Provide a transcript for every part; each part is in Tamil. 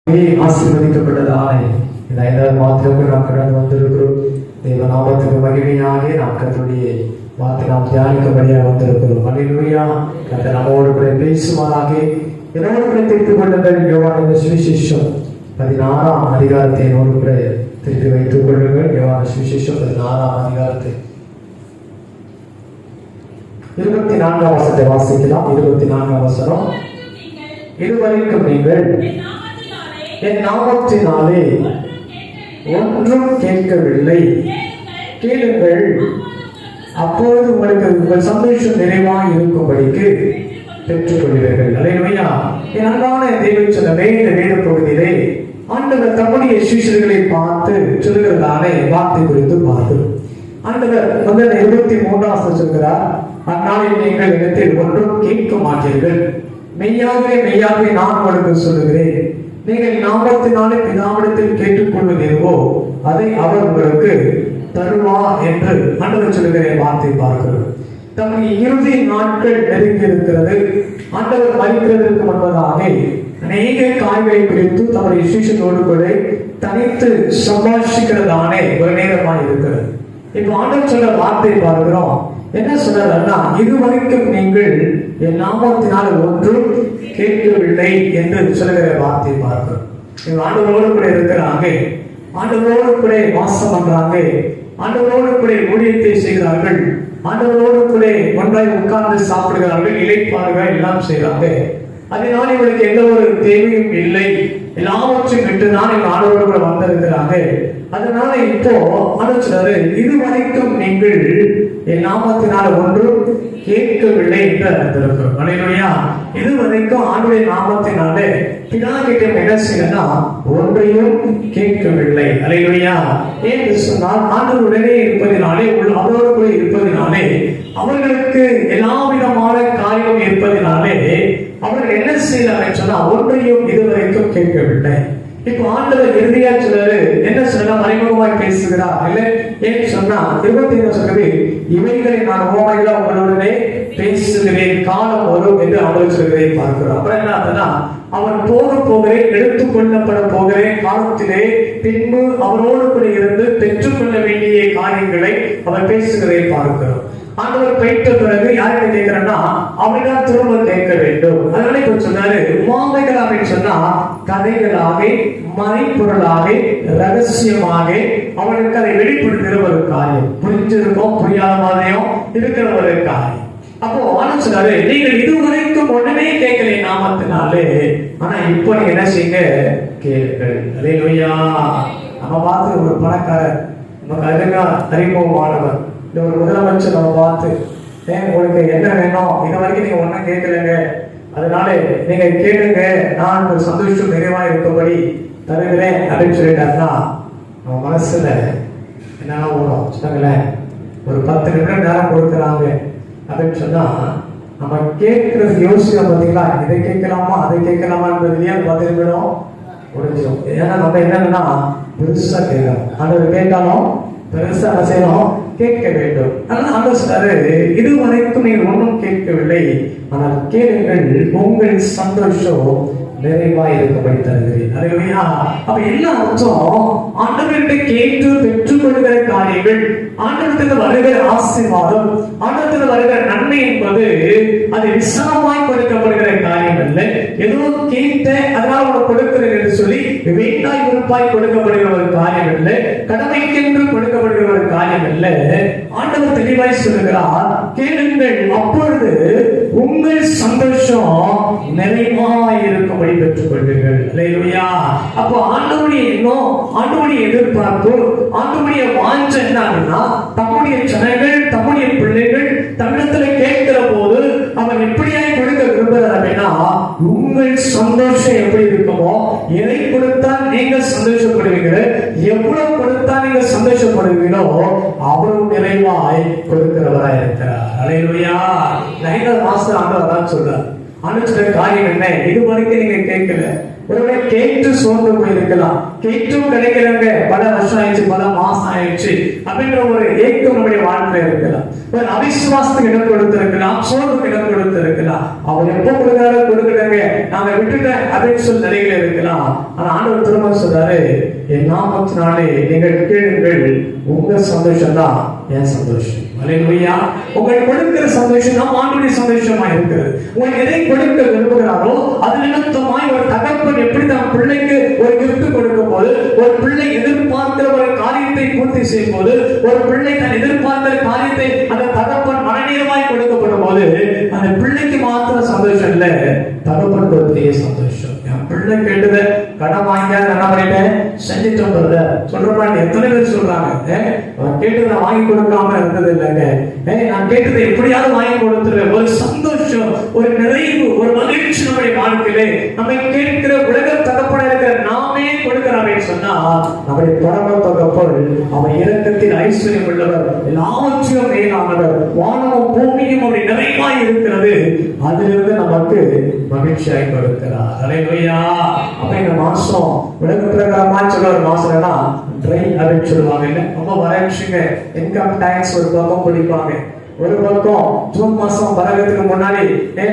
ஆசீர்வதிக்கப்பட்டதான இந்த 5வது மாதத்திற்கு நாம் கடந்து வந்திருக்கிறோம். தேவ நாமத்துக்கு மகிமையாக நாம் கர்த்தருடைய வார்த்தை நாம் தியானிக்கும்படியாக வந்திருக்கிறோம். அல்லேலூயா. கர்த்தர் நம்மோடு கூட பேசுவாராக. என்னோடு கூட திருப்பிக் கொள்ளுங்கள். யோவான் சுவிசேஷம் 16ஆம் அதிகாரத்தை என்னோடு கூட திருப்பி வைத்துக் கொள்ளுங்கள். யோவான் சுவிசேஷம் 16ஆம் அதிகாரத்தை 24ஆம் வசனத்தை வாசிக்கலாம். 24ஆம் வசனம். இதுவரைக்கும் நீங்கள் என் நாமத்தினாலே ஒன்றும் கேட்கவில்லை, கேளுங்கள், அப்பொழுது உங்களுக்கு உங்கள் சந்தோஷம் நிறைவாய் இருக்கும்படிக்கு பெற்றுக் கொள்வீர்கள். அல்லேலூயா. என் அன்பான தேவ சொன்னமே, இந்த வேத பகுதியிலே ஆண்டவர் தம்முடைய சீஷர்களை பார்த்து சொல்லுகிறதான வார்த்தை குறித்து பார்க்கிறோம். ஆண்டவர் 23ஆம் சொல்கிறார், அந்நாளில் நீங்கள் இடத்தில் ஒன்றும் கேட்க மாட்டீர்கள், மெய்யாகவே மெய்யாகவே நான் உங்களுக்கு சொல்லுகிறேன், நீங்கள் நாமத்தினாலே பிதாவிடத்தில் கேட்டுக்கொள்வதேவோ அதை அவர் உங்களுக்கு தருவார் என்று ஆண்டவர் சொல்லுகிற வார்த்தை பார்க்கிறோம். தம்முடைய இறுதி நாட்கள் நெருங்கி இருக்கிறது. ஆண்டவர் மரிக்கிறதற்கு முன்பதாக அநேக காய்களை குறித்து தம்முடைய சீஷனோடு கூட தனித்து சம்பாஷிக்கிறதானே ஒரு நேரமாக இருக்கிறது. இப்ப ஆண்டவர் சொல்ற வார்த்தை பார்க்கிறோம். என்ன சொல்றாருன்னா, இதுவரைக்கும் நீங்கள் என் நாமத்தினால் ஒன்றும் கேட்கவில்லை என்று சொல்லுகிற வார்த்தை பார்க்கிறோம். ஆண்டவரோடு கூட இருக்கிறாங்க, ஆண்டவரோடு கூட வாசம் பண்றாங்க, ஆண்டவரோடு கூட ஊழியத்தை செய்கிறார்கள், ஆண்டவரோடு கூட ஒன்றாய் உட்கார்ந்து சாப்பிடுகிறார்கள், இளைப்பாறுகள் எல்லாம் செய்கிறாங்க. அதனால இவருக்கு எந்த ஒரு தேவையும் இல்லை, எல்லாவற்றையும் விட்டுதான் இவங்க ஆண்டவரோடு கூட வந்திருக்கிறாங்க. அதனால இப்போ ஆலோசனை, இதுவரைக்கும் நீங்கள் என் நாமத்தினால ஒன்றும் கேட்கவில்லை என்று அறிந்திருக்கிறோம். அல்லேலூயா. இதுவரைக்கும் ஆண்டவருடைய நாமத்தினாலே பிதா கிட்ட என்ன செய்யணும்னா ஒன்றையும் கேட்கவில்லை. அல்லேலூயா. ஏன்னு சொன்னால் ஆண்டவருடனே இருப்பதினாலே, அவரோடு கூட இருப்பதினாலே, அவர்களுக்கு எல்லா விதமான காரியம் இருப்பதினாலே அவர்கள் என்ன செய்யலாம் சொன்னா ஒன்றையும் இதுவரைக்கும் கேட்கவில்லை. இப்போ ஆண்டவர் இறுதியா சொல்றாரு, என்ன சொன்னா மறைமுகமாய் பேசுகிறார் இல்ல. ஏன்னு சொன்னா 25 சொல்றது, இவைகளை நான் உவமைகளா உங்களுடனே பேசுகிறேன், காலம் வரும் என்று அவர் சொல்கிறதை பார்க்கிறோம். அப்புறம் என்ன ஆகுதுன்னா, அவன் போகிறேன், எடுத்துக் கொள்ளப்பட போகிறேன் காலத்திலே, பின்பு அவரோடு கூட இருந்து பெற்றுக்கொள்ள வேண்டிய காரியங்களை அவர் பேசுகிறதை பார்க்கிறோம். ஆண்டவர் பெற்ற பிறகு யார்கிட்ட கேட்கிறன்னா அவரிடம் திரும்ப கேட்க வேண்டும். அதனால இப்ப சொன்னாரு, உமாமைகள் அப்படின்னு சொன்னா கதைகளாக, மறைப்பொருளாக, ரகசியமாக அவனுக்கு அதை வெளிப்படுத்துகிற ஒரு காரியம். புரிஞ்சிருக்கும், புரியாத மாதிரியும் இருக்கிற ஒரு காரியம். அப்போ ஆனந்த் சொன்னாரு, நீங்கள் இதுவரைக்கும் ஒண்ணுமே கேட்கல நாமத்தினாலே, ஆனா இப்போ நீங்க என்ன செய்யுங்க, கேளுங்கள். அல்லேலூயா. நம்ம பார்த்து ஒரு பணக்காரர், நமக்கு அருமையா அறிமுகமானவர், இந்த ஒரு முதலமைச்சர் நம்ம பார்த்து, உங்களுக்கு என்ன வேணும், இது வரைக்கும் நீங்க ஒன்னும் கேட்கலங்க, அதனால நீங்க கேளுங்க, நான் ஒரு சந்தோஷம் நிறைவா இருக்கும்படி தருகிறேன் அப்படின்னு சொல்லிட்டாருன்னா நம்ம மனசுல என்னன்னா ஓடும். சொன்னாங்களேன், ஒரு 10 நிமிடம் நேரம் கொடுக்குறாங்க அப்படின்னு சொன்னா நம்ம கேட்கறது யோசிக்கிறோம் பார்த்தீங்களா, இதை கேட்கலாமா அதை கேட்கலாமான்றதுலயே 10 நிமிடம் முடிஞ்சிடும். ஏன்னா நம்ம என்னன்னா பெருசா கேட்கணும், அது கேட்டாலும் பெருசா செய்யணும், கேட்க வேண்டும். இதுவரைக்கும் நீங்கள் ஒன்றும் கேட்கவில்லை, ஆனால் கேளுங்கள், உங்கள் சந்தோஷம் நிறைவாய் இருக்கும்படி தருகிறேன். அல்லேலூயா. அப்ப எல்லா அர்த்தம் ஆண்டவர்கிட்ட கேட்டு பெற்றுக்கொள்கிற காரியங்கள், ஆண்டவரத்தில் வருகிற ஆசீர்வாதம், ஆண்டவரத்தில் வருகிற நன்மை என்பது அது விசாலமாய் கொடுக்கப்படுகிற காரியம் அல்ல. ஏதோ கேட்ட அதனால் உனக்கு கொடுக்கிறேன் என்று சொல்லி வேண்டாய் விருப்பாய் கொடுக்கப்படுகிற ஒரு காரியம் அல்ல, கடமைக்கென்று கொடுக்கப்படுகிற ஒரு காரியம் அல்ல. ஆண்டவர் தெளிவாய் சொல்லுகிறார், கேளுங்கள், அப்பொழுது உங்கள் சந்தோஷம் நிறைவாய் இருக்கும்படி பெற்றுக் கொள்வீர்கள். அல்லேலூயா. அப்போ ஆண்டவருடைய எண்ணம், ஆண்டவருடைய எதிர்பார்ப்பு, ஆண்டவருடைய வாஞ்சை என்னன்னா, தம்முடைய ஜனங்கள், தம்முடைய பிள்ளைகள் தம்மிடத்தில் கேட்கிற போது அவன் எப்படியாய் கொடுக்க விரும்புகிறார் அப்படின்னா, உங்கள் சந்தோஷம் எப்படி இருக்குமோ, எதை கொடுத்தால் நீங்க சந்தோஷப்படுவீங்களோ, எவ்வளவு கொடுத்தால் நீங்க சந்தோஷப்படுவீங்களோ அவ்வளவு நிறைவாய் கொடுக்கிறவராய் இருக்கிறார். அல்லேலூயா. 5வது மாசம் ஆண்டவர் தான் சொல்றார். ஆண்டவர் காரியம் என்ன, இதுவரைக்கும் நீங்க கேட்கல, ஒருவேளை கேட்டு சோர்ந்து போயிருக்கலாம், கேட்டும் கிடைக்கிறவங்க பல வருஷம் ஆயிடுச்சு, பல மாசம் ஆயிடுச்சு அப்படின்ற ஒரு ஏக்கம் நம்முடைய வாழ்க்கையில இருக்கலாம். ஒரு அவிசுவாசத்துக்கு இடம் கொடுத்திருக்கலாம், சோர்வுக்கு இடம் கொடுத்திருக்கலாம். அவர் எப்ப கொடுக்கிறாரு கொடுக்கலங்க, நாங்க விட்டுட்டேன் அப்படின்னு சொல்லி நிலையில இருக்கலாம். ஆனா ஆண்டவர் திரும்ப சொல்றாரு, என் நாமத்தினாலே நீங்கள் கேளுங்கள், உங்க சந்தோஷம் தான் என் சந்தோஷம். அல்லேலூயா. உங்களுக்கு கொடுக்கிற சந்தோஷம் தான் ஆண்டவருடைய சந்தோஷமா இருக்கிறது. உங்களுக்கு எதை கொடுக்க விரும்புகிறாரோ அது நிமித்தமாய் ஒரு தகப்பன் எப்படி தன் பிள்ளைக்கு ஒரு gift கொடுக்கும் போது, ஒரு பிள்ளை எதிர்பார்க்கிற ஒரு காரியத்தை பூர்த்தி செய்யும் போது, ஒரு பிள்ளை தன் எதிர்பார்க்கிற காரியத்தை அந்த தகப்பன் மனநீரமாய் கொடுக்கப்படும் போது, அந்த பிள்ளைக்கு மாத்திர சந்தோஷம் இல்ல, தகப்பனுக்கு ஒரு பெரிய சந்தோஷம். என் பிள்ளை கேட்டத கடன் வாங்க என்ன பண்ணிட்டேன் செஞ்சுட்டோம் சொல்றாங்க. எத்தனை பேர் சொல்றாங்க, அவன் கேட்டதை வாங்கி கொடுக்காம இருந்தது இல்லைங்க, நான் கேட்டதை எப்படியாவது வாங்கி கொடுத்துருவேன். ஒரு சந்தோஷம், ஒரு நிறைவு, ஒரு மகிழ்ச்சி நம்முடைய வாழ்க்கையிலே நம்ம கேட்கிற உலக தகப்பன இருக்கிற நாமே கொடுக்கிறாமே சொன்னா, நம்முடைய பரம தகப்பன் அவன் இரக்கத்தில் ஐஸ்வர்யம் உள்ளவர், எல்லாவற்றையும் மேலானவர், வானமும் பூமியும் அப்படி நிறைவாய் இருக்கிறது, அதிலிருந்து நமக்கு மகிழ்ச்சியாய் கொடுக்கிறார். அல்லேலூயா. அப்ப இந்த மாசம் உலக பிரகாரமா சொல்ல ஒரு மாசம் ட்ரை அப்படின்னு சொல்லுவாங்க, இல்ல ரொம்ப வறட்சிங்க. இன்கம் டாக்ஸ் ஒரு பக்கம் பிடிப்பாங்க, ஒரு பக்கம் ஜூன் மாசம் பரவத்துக்கு முன்னாடி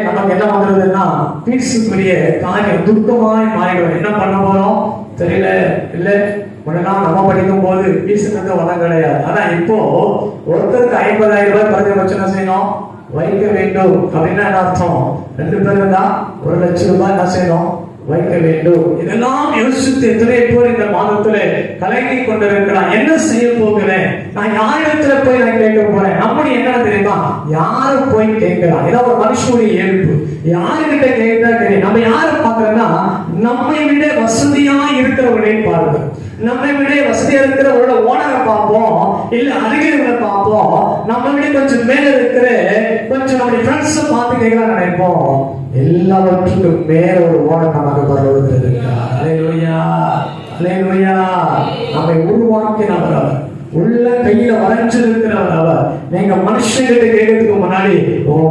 நமக்கு என்ன வந்துருதுன்னா பீஸுக்குரிய காரியம் துக்கமாய் மாறிடும். என்ன பண்ண போறோம் தெரியல. இல்ல முன்னெல்லாம் நம்ம படிக்கும் போது பீஸுக்கு வளம் கிடையாது. ஆனா இப்போ ஒருத்தருக்கு 50,000 ரூபாய் குறைஞ்சபட்சம் என்ன செய்யணும் வைக்க வேண்டும். அப்படின்னா என்ன அர்த்தம், 2 பேர் இருந்தா 1,00,000 ரூபாய் என்ன செய்யணும் வைக்க வேண்டும். இதெல்லாம் யோசித்து எத்தனை பேர் இந்த மாதத்துல கலங்கி கொண்டிருக்கிறான். என்ன செய்ய போகிறேன், நான் யாரிடத்துல போய் நான் கேட்க போறேன். நம்முடைய என்ன தெரியுமா, யாரு போய் கேட்கலாம், ஏதாவது ஒரு மனுஷனுடைய இயல்பு, யாருகிட்ட கேட்டா தெரியும். நம்ம யாரை பாக்குறோம்னா, நம்மை விட வசதியா இருக்கிறவர்களை பாருங்க, நம்மை விட வசதியா இருக்கிறவரோட ஓனரை பார்ப்போம், இல்ல அருகில பார்ப்போம். நம்ம விட கொஞ்சம் மேல இருக்கிற கொஞ்சம் நம்முடைய ஃப்ரெண்ட்ஸ் பார்த்து கேட்கலாம் நினைப்போம். எல்லாவற்றுக்கும் மேல ஒரு ஓனர் நமக்கு வருவது. அல்லேலூயா, அல்லேலூயா. நம்மை உருவாக்கினவர் அவர், உள்ள கையில வரைஞ்சிருக்கிறவர் அவர். நீங்க மனுஷங்கிட்ட கேட்கறதுக்கு முன்னாடி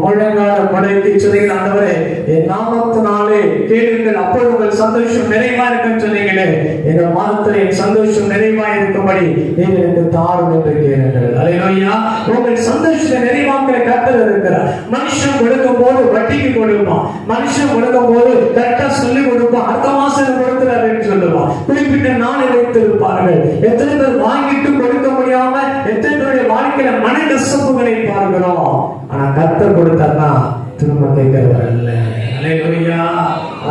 முழங்கால படைக்கு சொன்னீங்க, ஆண்டவரே என் நாமத்தினாலே கேளுங்கள், அப்பொழுது உங்கள் சந்தோஷம் நிறைவா இருக்குன்னு சொன்னீங்களே, எங்க மாதத்துல என் சந்தோஷம் நிறைவா இருக்கும்படி நீங்கள் எனக்கு தாரும் என்று கேளுங்கள். அல்லேலூயா. உங்கள் சந்தோஷத்தை நிறைவாக்கிற கர்த்தர் இருக்கிறார். மனுஷன் கொடுக்கும் போது வட்டிக்கு கொடுப்பான், மனுஷன் கொடுக்கும் போது கரெக்டா சொல்லி கொடுப்பான், அடுத்த மாசம் கொடுக்கிறாருன்னு சொல்லுவான், குறிப்பிட்ட நாளை வைத்திருப்பார்கள். எத்தனை பேர் வாங்கிட்டு கொடுக்க முடியாம எத்தனை பேருடைய வாழ்க்கையில மன கசப்புகளை பார்க்கிறோம். ஆனா கர்த்தர் கொடுத்தார்னா திரும்ப கேட்கிறவர் அல்ல. அல்லேலூயா.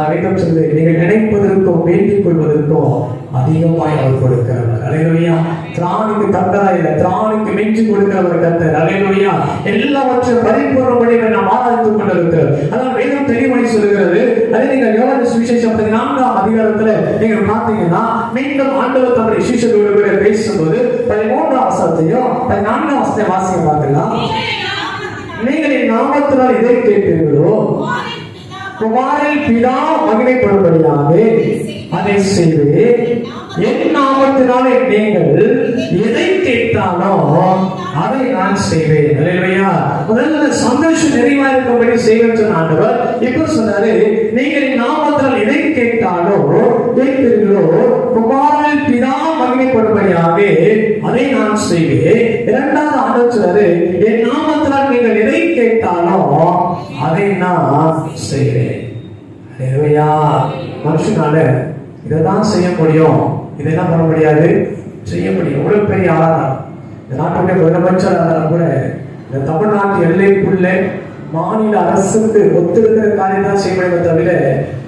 வேதம் சொல்லு, நீங்கள் நினைப்பதற்கும் வேண்டிக் கொள்வதற்கும் அதிகமாய் அவர் கொடுக்கிறவர். அல்லேலூயா. திராணிக்கு தக்கதா இல்ல, திராணிக்கு மிஞ்சி கொடுக்கிறவர் கர்த்தர். அல்லேலூயா. எல்லாவற்றையும் பரிபூர்ணப்படி நாம் ஆராய்ந்து கொண்டிருக்கிறோம். அதான் வேதம் தெளிவாய் சொல்லுகிறது. அதே நீங்கள் யோவான் சுவிசேஷம் 14ஆம் அதிகாரத்துல நீங்க பார்த்தீங்கன்னா, மீண்டும் ஆண்டவர் தம்முடைய சீஷர்களோடு பேசும்போது 13ஆம் வசனத்தையும் 14ஆம் வசனத்தை வாசிக்க பார்க்கலாம். நீங்கள் என் நாமத்தினால் எதை கேட்பீர்களோ குமாரன் பிதா மகிமைப்படும்படியாக அதை செய்வேன். என் நாமத்தினாலே நீங்கள் எதை கேட்டாலோ அதை நான் செய்வேன். அல்லேலூயா. முதல்ல சந்தோஷம் நிறைவா இருக்கும்படி செய்வேன் சொன்ன ஆண்டவர் இப்ப சொன்னாரு, நீங்கள் என் நாமத்தினால் எதை கேட்பீர்களோ குமாரன் பிதா மகிமைப்படும்படியாக அதை நான் செய்வேன். இரண்டாவது ஆண்டவர் சொன்னாரு, என் நாமத்தினால் நீங்கள் எதை கேட்டாலோ அதை நான் செய்வேன். அல்லேலூயா. மனுஷனால இதைதான் செய்ய முடியும், இதை என்ன பண்ண முடியாது, செய்ய முடியும். எவ்வளவு பெரிய ஆளாக இந்த நாட்டுடைய முதலமைச்சர் கூட இந்த தமிழ்நாட்டு எல்லைக்குள்ள மாநில அரசுக்கு ஒத்திருக்கிற காரியம் தான் செய்ய முடியும் தவிர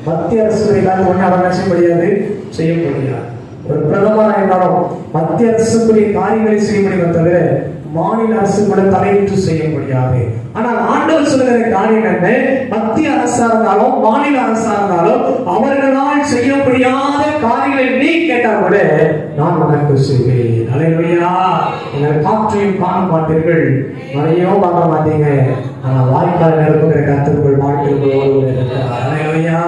மத்திய அரசு ஒண்ணு அவங்க செய்ய முடியாது, செய்ய முடியாது. ஒரு பிரதமராக இருந்தாலும் மத்திய அரசுக்குரிய காரியங்களை செய்ய முடியும் தவிர மாநில அரசு கூட தலையிட்டு செய்ய முடியாது. ஆனால் ஆண்டவர் சொல்லுகிற காரியம் என்ன, மத்திய அரசா இருந்தாலும் மாநில அரசா இருந்தாலும் அவர்களால் செய்ய முடியாத காரியங்களை நீ கேட்டால் கூட நான் உனக்கு செய்வேன். அல்லேலூயா. நீங்கள் காற்றையும் காண மாட்டீர்கள், மழையும் பார்க்க மாட்டீங்க, ஆனா வாய்க்கால் நிரப்புகிற கர்த்தருக்குள் வாழ்க்கைக்குள் ஓடுவது இருக்கிறார். அல்லேலூயா.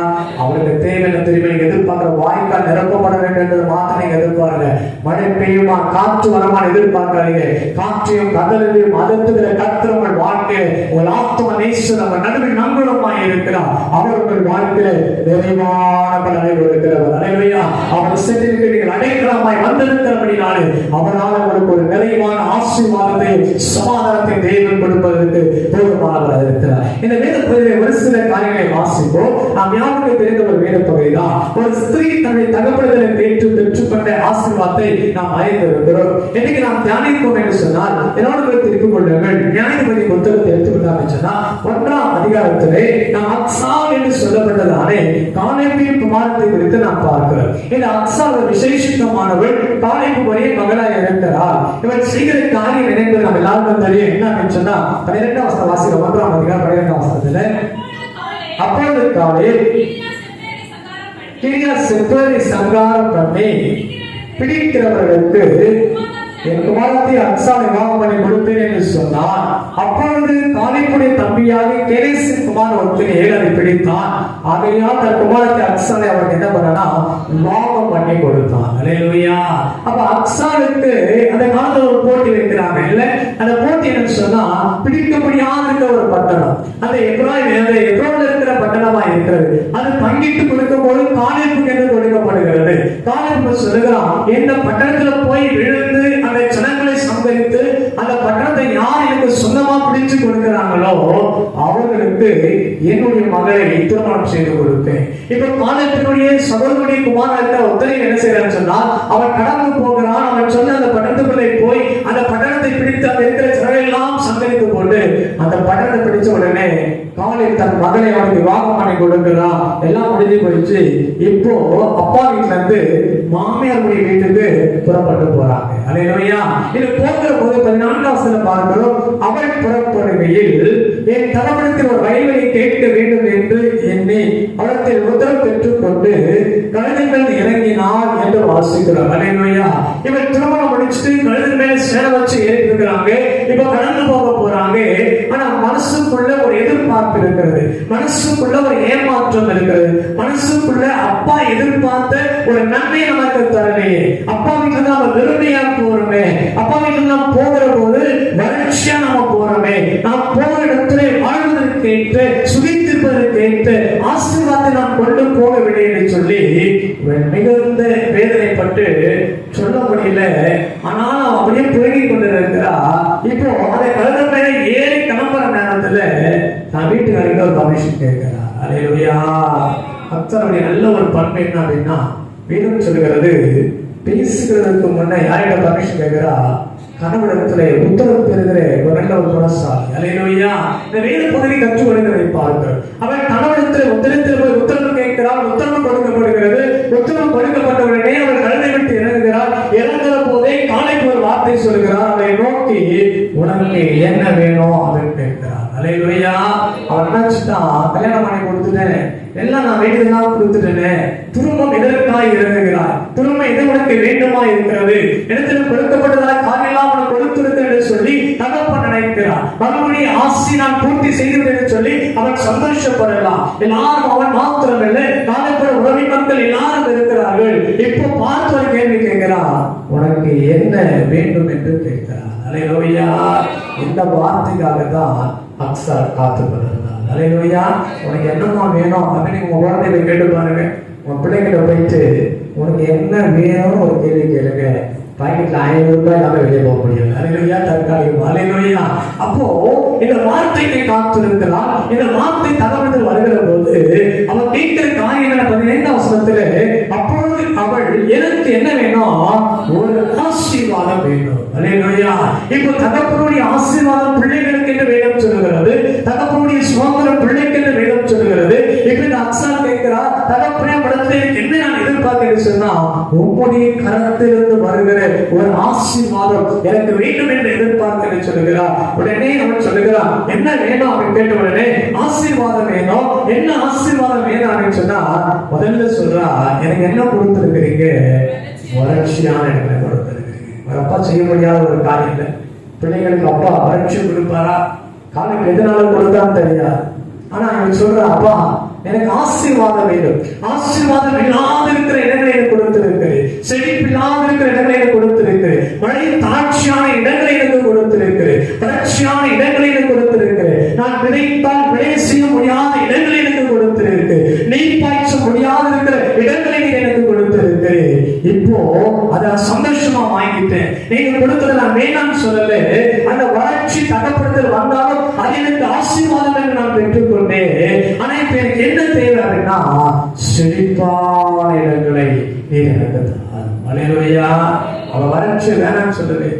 அவருக்கு தேவையான தெரியுமா நீங்க எதிர்பார்க்கிற வாய்க்கால் நிரப்பப்பட வேண்டும் என்றது மாத்திரம் நீங்க எதிர்பாருங்க. மழை பெய்யுமா, காற்று வரமான எதிர்பார்க்காதீங்க. காற்றையும் கடலையும் அதத்துகிற கர்த்தர் உங்கள் வாழ்க்கையில உங்கள் ஆத்ம நேசர் அவர் நடுவில் நங்குலமாய் இருக்கிறார். அவர் உங்கள் வாழ்க்கையில நிறைவான பலனை கொடுக்கிறவர். அல்லேலூயா. அவர் சென்றிருக்க நீங்கள் அடைக்கலமாய் வந்திருக்கிறபடினாலே அவரால் உங்களுக்கு ஒரு நிறைவான ஆசீர்வாதத்தை சமாதானத்தை தேவன் கொடுப்பதற்கு போதுமானவராக இருக்கிறார். இந்த வேத பகுதியிலே ஒரு சில காரியங்களை வாசிப்போம். நாம் யாருக்கு தெரிந்த ஒரு வேத பகுதிதான். ஒரு ஸ்திரீ தன்னை தகப்பனை பெற்றுக்கொண்ட ஆசீர்வாதத்தை நாம் அறிந்திருக்கிறோம். இன்னைக்கு நாம் தியானிப்போம் என்று சொன்னால் என்னோட திருப்பிக் கொள்ளுங்கள். நியாயாதிபதி புத்தகத்தை எடுத்துக்கொண்டாங்க சொன்னால் 1ஆம் அதிகாரத்திலே நாம் அக்சால் என்று சொல்லப்பட்டதானே காலேபின் குமாரத்தை குறித்து நாம் பார்க்கிறோம். இந்த அக்சால் ஒரு விசேஷமானவள், காலேபு ஒரே மகளாய் இருக்கிறார். இவர் செய்கிற காரியம் என்னென்று நம்ம எல்லாருக்கும் தெரியும். என்ன அப்படின்னு சொன்னா 12ஆம் வசனம் வாசிக்கிறோம். 1ஆம் அதிகாரம் 12ஆம் வசனத்துல அப்பொழுது காலே கிரியா செப்பரை சங்காரம் பண்ணி பிடிக்கிறவர்களுக்கு என் குமாரத்தை அக்சாலை விவாகம் பண்ணி கொடுப்பேன் என்று சொன்னார். அப்பொழுது காலேபுடைய தம்பியாக கேரேசின் குமார் ஒருத்தன் ஏழரை பிடித்தான். ஆகையால் தன் குமாரத்தை அக்சாலை அவருக்கு என்ன பண்ணா விவாகம் பண்ணி கொடுத்தான். அல்லேலூயா. அப்ப அக்சாலுக்கு அந்த காலத்துல ஒரு போட்டி வைக்கிறாங்க இல்ல. அந்த போட்டி என்ன சொன்னா பிடிக்க முடியாத இருக்கிற ஒரு பட்டணம், அந்த எப்ரோன்ல இருக்கிற பட்டணமா இருக்கிறது. அது பங்கிட்டு கொடுக்கும் போது காலேபுக்கு என்று கொடுக்கப்படுகிறது. காலேபு சொல்லுகிறான், இந்த பட்டணத்துல போய் விழுந்து அந்த ஜனங்களை சம்பரித்து அந்த பட்டணத்தை யார் எனக்கு சொந்தமா பிடிச்சு கொடுக்கிறாங்களோ அவர்களுக்கு என்னுடைய மகளை திருமணம் செய்து கொடுப்பேன். இப்ப காலேபினுடைய சகோதரனுடைய குமாரத்தை ஒத்தனை என்ன செய்யறான்னு சொன்னால் அவன் கடந்து போகிறான். அவன் சொன்ன அந்த பட்டணத்துக்குள்ளே போய் அந்த பட்டணத்தை பிடித்து அந்த இருக்கிற ஜனங்கள் எல்லாம் சம்பரித்து கொண்டு அந்த பட்டணத்தை பிடிச்ச உடனே காலேப் தன் மகளை அவனுக்கு விவாகம் பண்ணி கொடுக்கிறான். எல்லாம் முடிஞ்சு போயிடுச்சு. இப்போ அப்பா வீட்டுல இருந்து மாமியாருடைய வீட்டுக்கு புறப்பட்டு போறாங்க. அல்லேலூயா. இது போகிற போது 14ஆம் வசனம் பார்க்கிறோம். அவள் புறப்படுகையில் என் தரப்படுத்தி ஒரு ரயில்களை கேட்க வேண்டும் என்று எண்ணி அவளத்தில் உத்தரவு பெற்றுக் கொண்டு கழுதைகள் இறங்கினார் என்று வாசிக்கிறோம். அல்லேலூயா. இவள் திருமணம் முடிச்சுட்டு கழுதை மேல சேர வச்சு ஏறி இருக்கிறாங்க. இப்ப கடந்து போக போறாங்க. ஆனா மனசுக்குள்ள ஒரு எதிர்பார்ப்பு இருக்கிறது, மனசுக்குள்ள ஒரு ஏமாற்றம் இருக்கிறது, மனசுக்குள்ள அப்பா எதிர்பார்த்த ஒரு நன்மை நமக்கு தரலையே, அப்பா வீட்டுல நாம வெறுமையா போறோமே, அப்பா வீட்டுல நாம் போகிற போது வறட்சியா நாம போறோமே, நாம் போகிற இடத்துல வாழ்வதற்கு ஏற்ற சுகித்திருப்பதற்கு ஏற்ற ஆசீர்வாதத்தை நாம் கொண்டு போகவில்லை என்று சொல்லி மிகுந்த வேதனைப்பட்டு சொல்ல முடியல. ஆனாலும் அப்படியே புரிகிக் கொண்டிருக்கிறா. இப்போ அதை கழுதை மேல ஏறி கிளம்புற நேரத்துல நான் வீட்டுக்கு வரைக்கும் ஒரு பர்மிஷன் கேட்கிறா. அல்லேலூயா. கர்த்தருடைய நல்ல ஒரு பண்பு என்ன அப்படின்னா வேதம் சொல்கிறது, பேசுகிறதுக்கு முன்ன யார்கிட்ட பர்மிஷன் கேட்கிறா? கணவனிடத்திலே உத்தரவு பெறுகிற ஒரு நல்ல ஒரு குணசாலி. அல்லேலூயா. இந்த வேத பகுதி கற்றுக் கொடுக்கிறதை பார்க்கிறோம். அவன் கணவனிடத்திலே போய் உத்தரவு கேட்கிறாள். உத்தரவு கொடுக்கப்படுகிறது. உத்தரவு கொடுக்கப்பட்ட உடனே அவள் கழுதை விட்டு இறங்குகிறாள். இறங்குற போதே காலேப் ஒரு வார்த்தை சொல்கிறார். அவளை நோக்கி உனக்கு என்ன வேணும் அப்படின்னு கேட்கிறார். அல்லேலூயா. அவன் நினைச்சுட்டான், கல்யாணம் பண்ணி கொடுத்துட்டேன், எல்லாம் நான் வேண்டியதெல்லாம் கொடுத்துட்டேன், திரும்பம் எதற்காய் இறங்குகிறார், திரும்ப எது உனக்கு வேண்டுமா இருக்கிறது, இடத்துல கொடுக்கப்பட்டதாக காரியெல்லாம் உனக்கு கொடுத்திருக்க என்று சொல்லி தகப்பன் நினைக்கிறார். மகனுடைய ஆசை நான் பூர்த்தி செய்கிறேன் என்று சொல்லி அவன் சந்தோஷப்படலாம். எல்லாரும் அவன் மாத்திரமில்லை, காலப்புற உறவி மக்கள் எல்லாரும் இருக்கிறார்கள். இப்போ பார்த்து ஒரு கேள்வி கேட்கிறான், உனக்கு என்ன வேண்டும் என்று கேட்கிறார். அல்லேலூயா. இந்த வார்த்தைக்காக தான் அக்சால் காத்துக்கொண்டிருந்தார். அல்லேலூயா. உனக்கு என்னமா வேணும் அப்படின்னு உங்க குழந்தைகளை கேட்டு பாருங்க. உங்க பிள்ளைகிட்ட போயிட்டு உனக்கு என்ன வேணும்னு ஒரு கேள்வி கேளுங்க. பாக்கெட்ல 500 ரூபாய் இல்லாம வெளியே போக முடியாது. அல்லேலூயா. தற்காலிகம். அல்லேலூயா. அப்போ இந்த வார்த்தையை காத்திருக்கிறார். இந்த வார்த்தை தகவல் வருகிற போது அவன் கேட்கிற காரியம் 15ஆம் வசனத்திலே அப்பொழுது அவள் எனக்கு என்ன வேணும்? ஒரு ஆசீர்வாதம் வேணும். அல்லேலூயா. இப்போ தகப்பனுடைய ஆசீர்வாதம் பிள்ளைகளுக்கு என்று வேதம் சொல்லுகிறது. தகப்பனுடைய சுதந்திரம் பிள்ளைக்கு என்று வேதம் சொல்லுகிறது. இப்ப இந்த அக்சால் கேட்கிறார், தகப்பனே படத்தை என்ன நான் எதிர்பார்க்கிறேன் சொன்னா உம்முடைய கரத்திலிருந்து வருகிற ஒரு ஆசீர்வாதம் எனக்கு வேண்டும் என்று எதிர்பார்க்கிறேன் சொல்லுகிறார். உடனே அவன் சொல்லுகிறான், என்ன வேணும் அப்படின்னு கேட்ட உடனே ஆசீர்வாதம் வேணும். என்ன ஆசீர்வாதம் வேணும் அப்படின்னு சொன்னா முதல்ல சொல்றா, எனக்கு என்ன கொடுத்திருக்கிறீங்க? வறட்சியான இடங்களை கொடுத்திருக்கிறீங்க. ஒரு அப்பா செய்ய முடியாத ஒரு காரியம் இல்லை. பிள்ளைங்களுக்கு அப்பா வறட்சி கொடுப்பாரா? காலைக்கு எதனால கொடுத்தான்னு தெரியாது. ஆனா இவன் சொல்ற, அப்பா எனக்கு ஆசீர்வாதம் வேணும். ஆசீர்வாதம் இல்லாத இருக்கிற இடங்களை எனக்கு கொடுத்திருக்கிறேன். செழிப்பில்லாத இருக்கிற இடங்களை எனக்கு கொடுத்திருக்கிறேன். மழை தாட்சியான இடங்களை எனக்கு கொடுத்திருக்கிறேன். வறட்சியான இடங்களை எனக்கு கொடுத்திருக்கிறேன். நான் விதைத்தால் விளைய செய்ய முடியாத இடங்களை எனக்கு கொடுத்திருக்கிறேன். நீர் பாய்ச்ச முடியாத இருக்கிற இடங்களை எனக்கு கொடுத்திருக்கிறேன். இப்போ அதை சந்தோஷமா வாங்கிட்டேன். நீங்க கொடுத்ததை நான் வேணாம்னு சொல்லல. அந்த வறட்சி தகப்படுத்தல் வந்தாலும் அது எனக்கு ஆசீர்வாதம் என்று நான் பெற்றுக்கொண்டேன். ஆனா இப்ப எனக்கு என்ன தேவை அப்படின்னா செழிப்பான இடங்களை நீர் எனக்கு தான். அல்லேலூயா. அவ வறட்சி வேணாம்னு சொல்லல.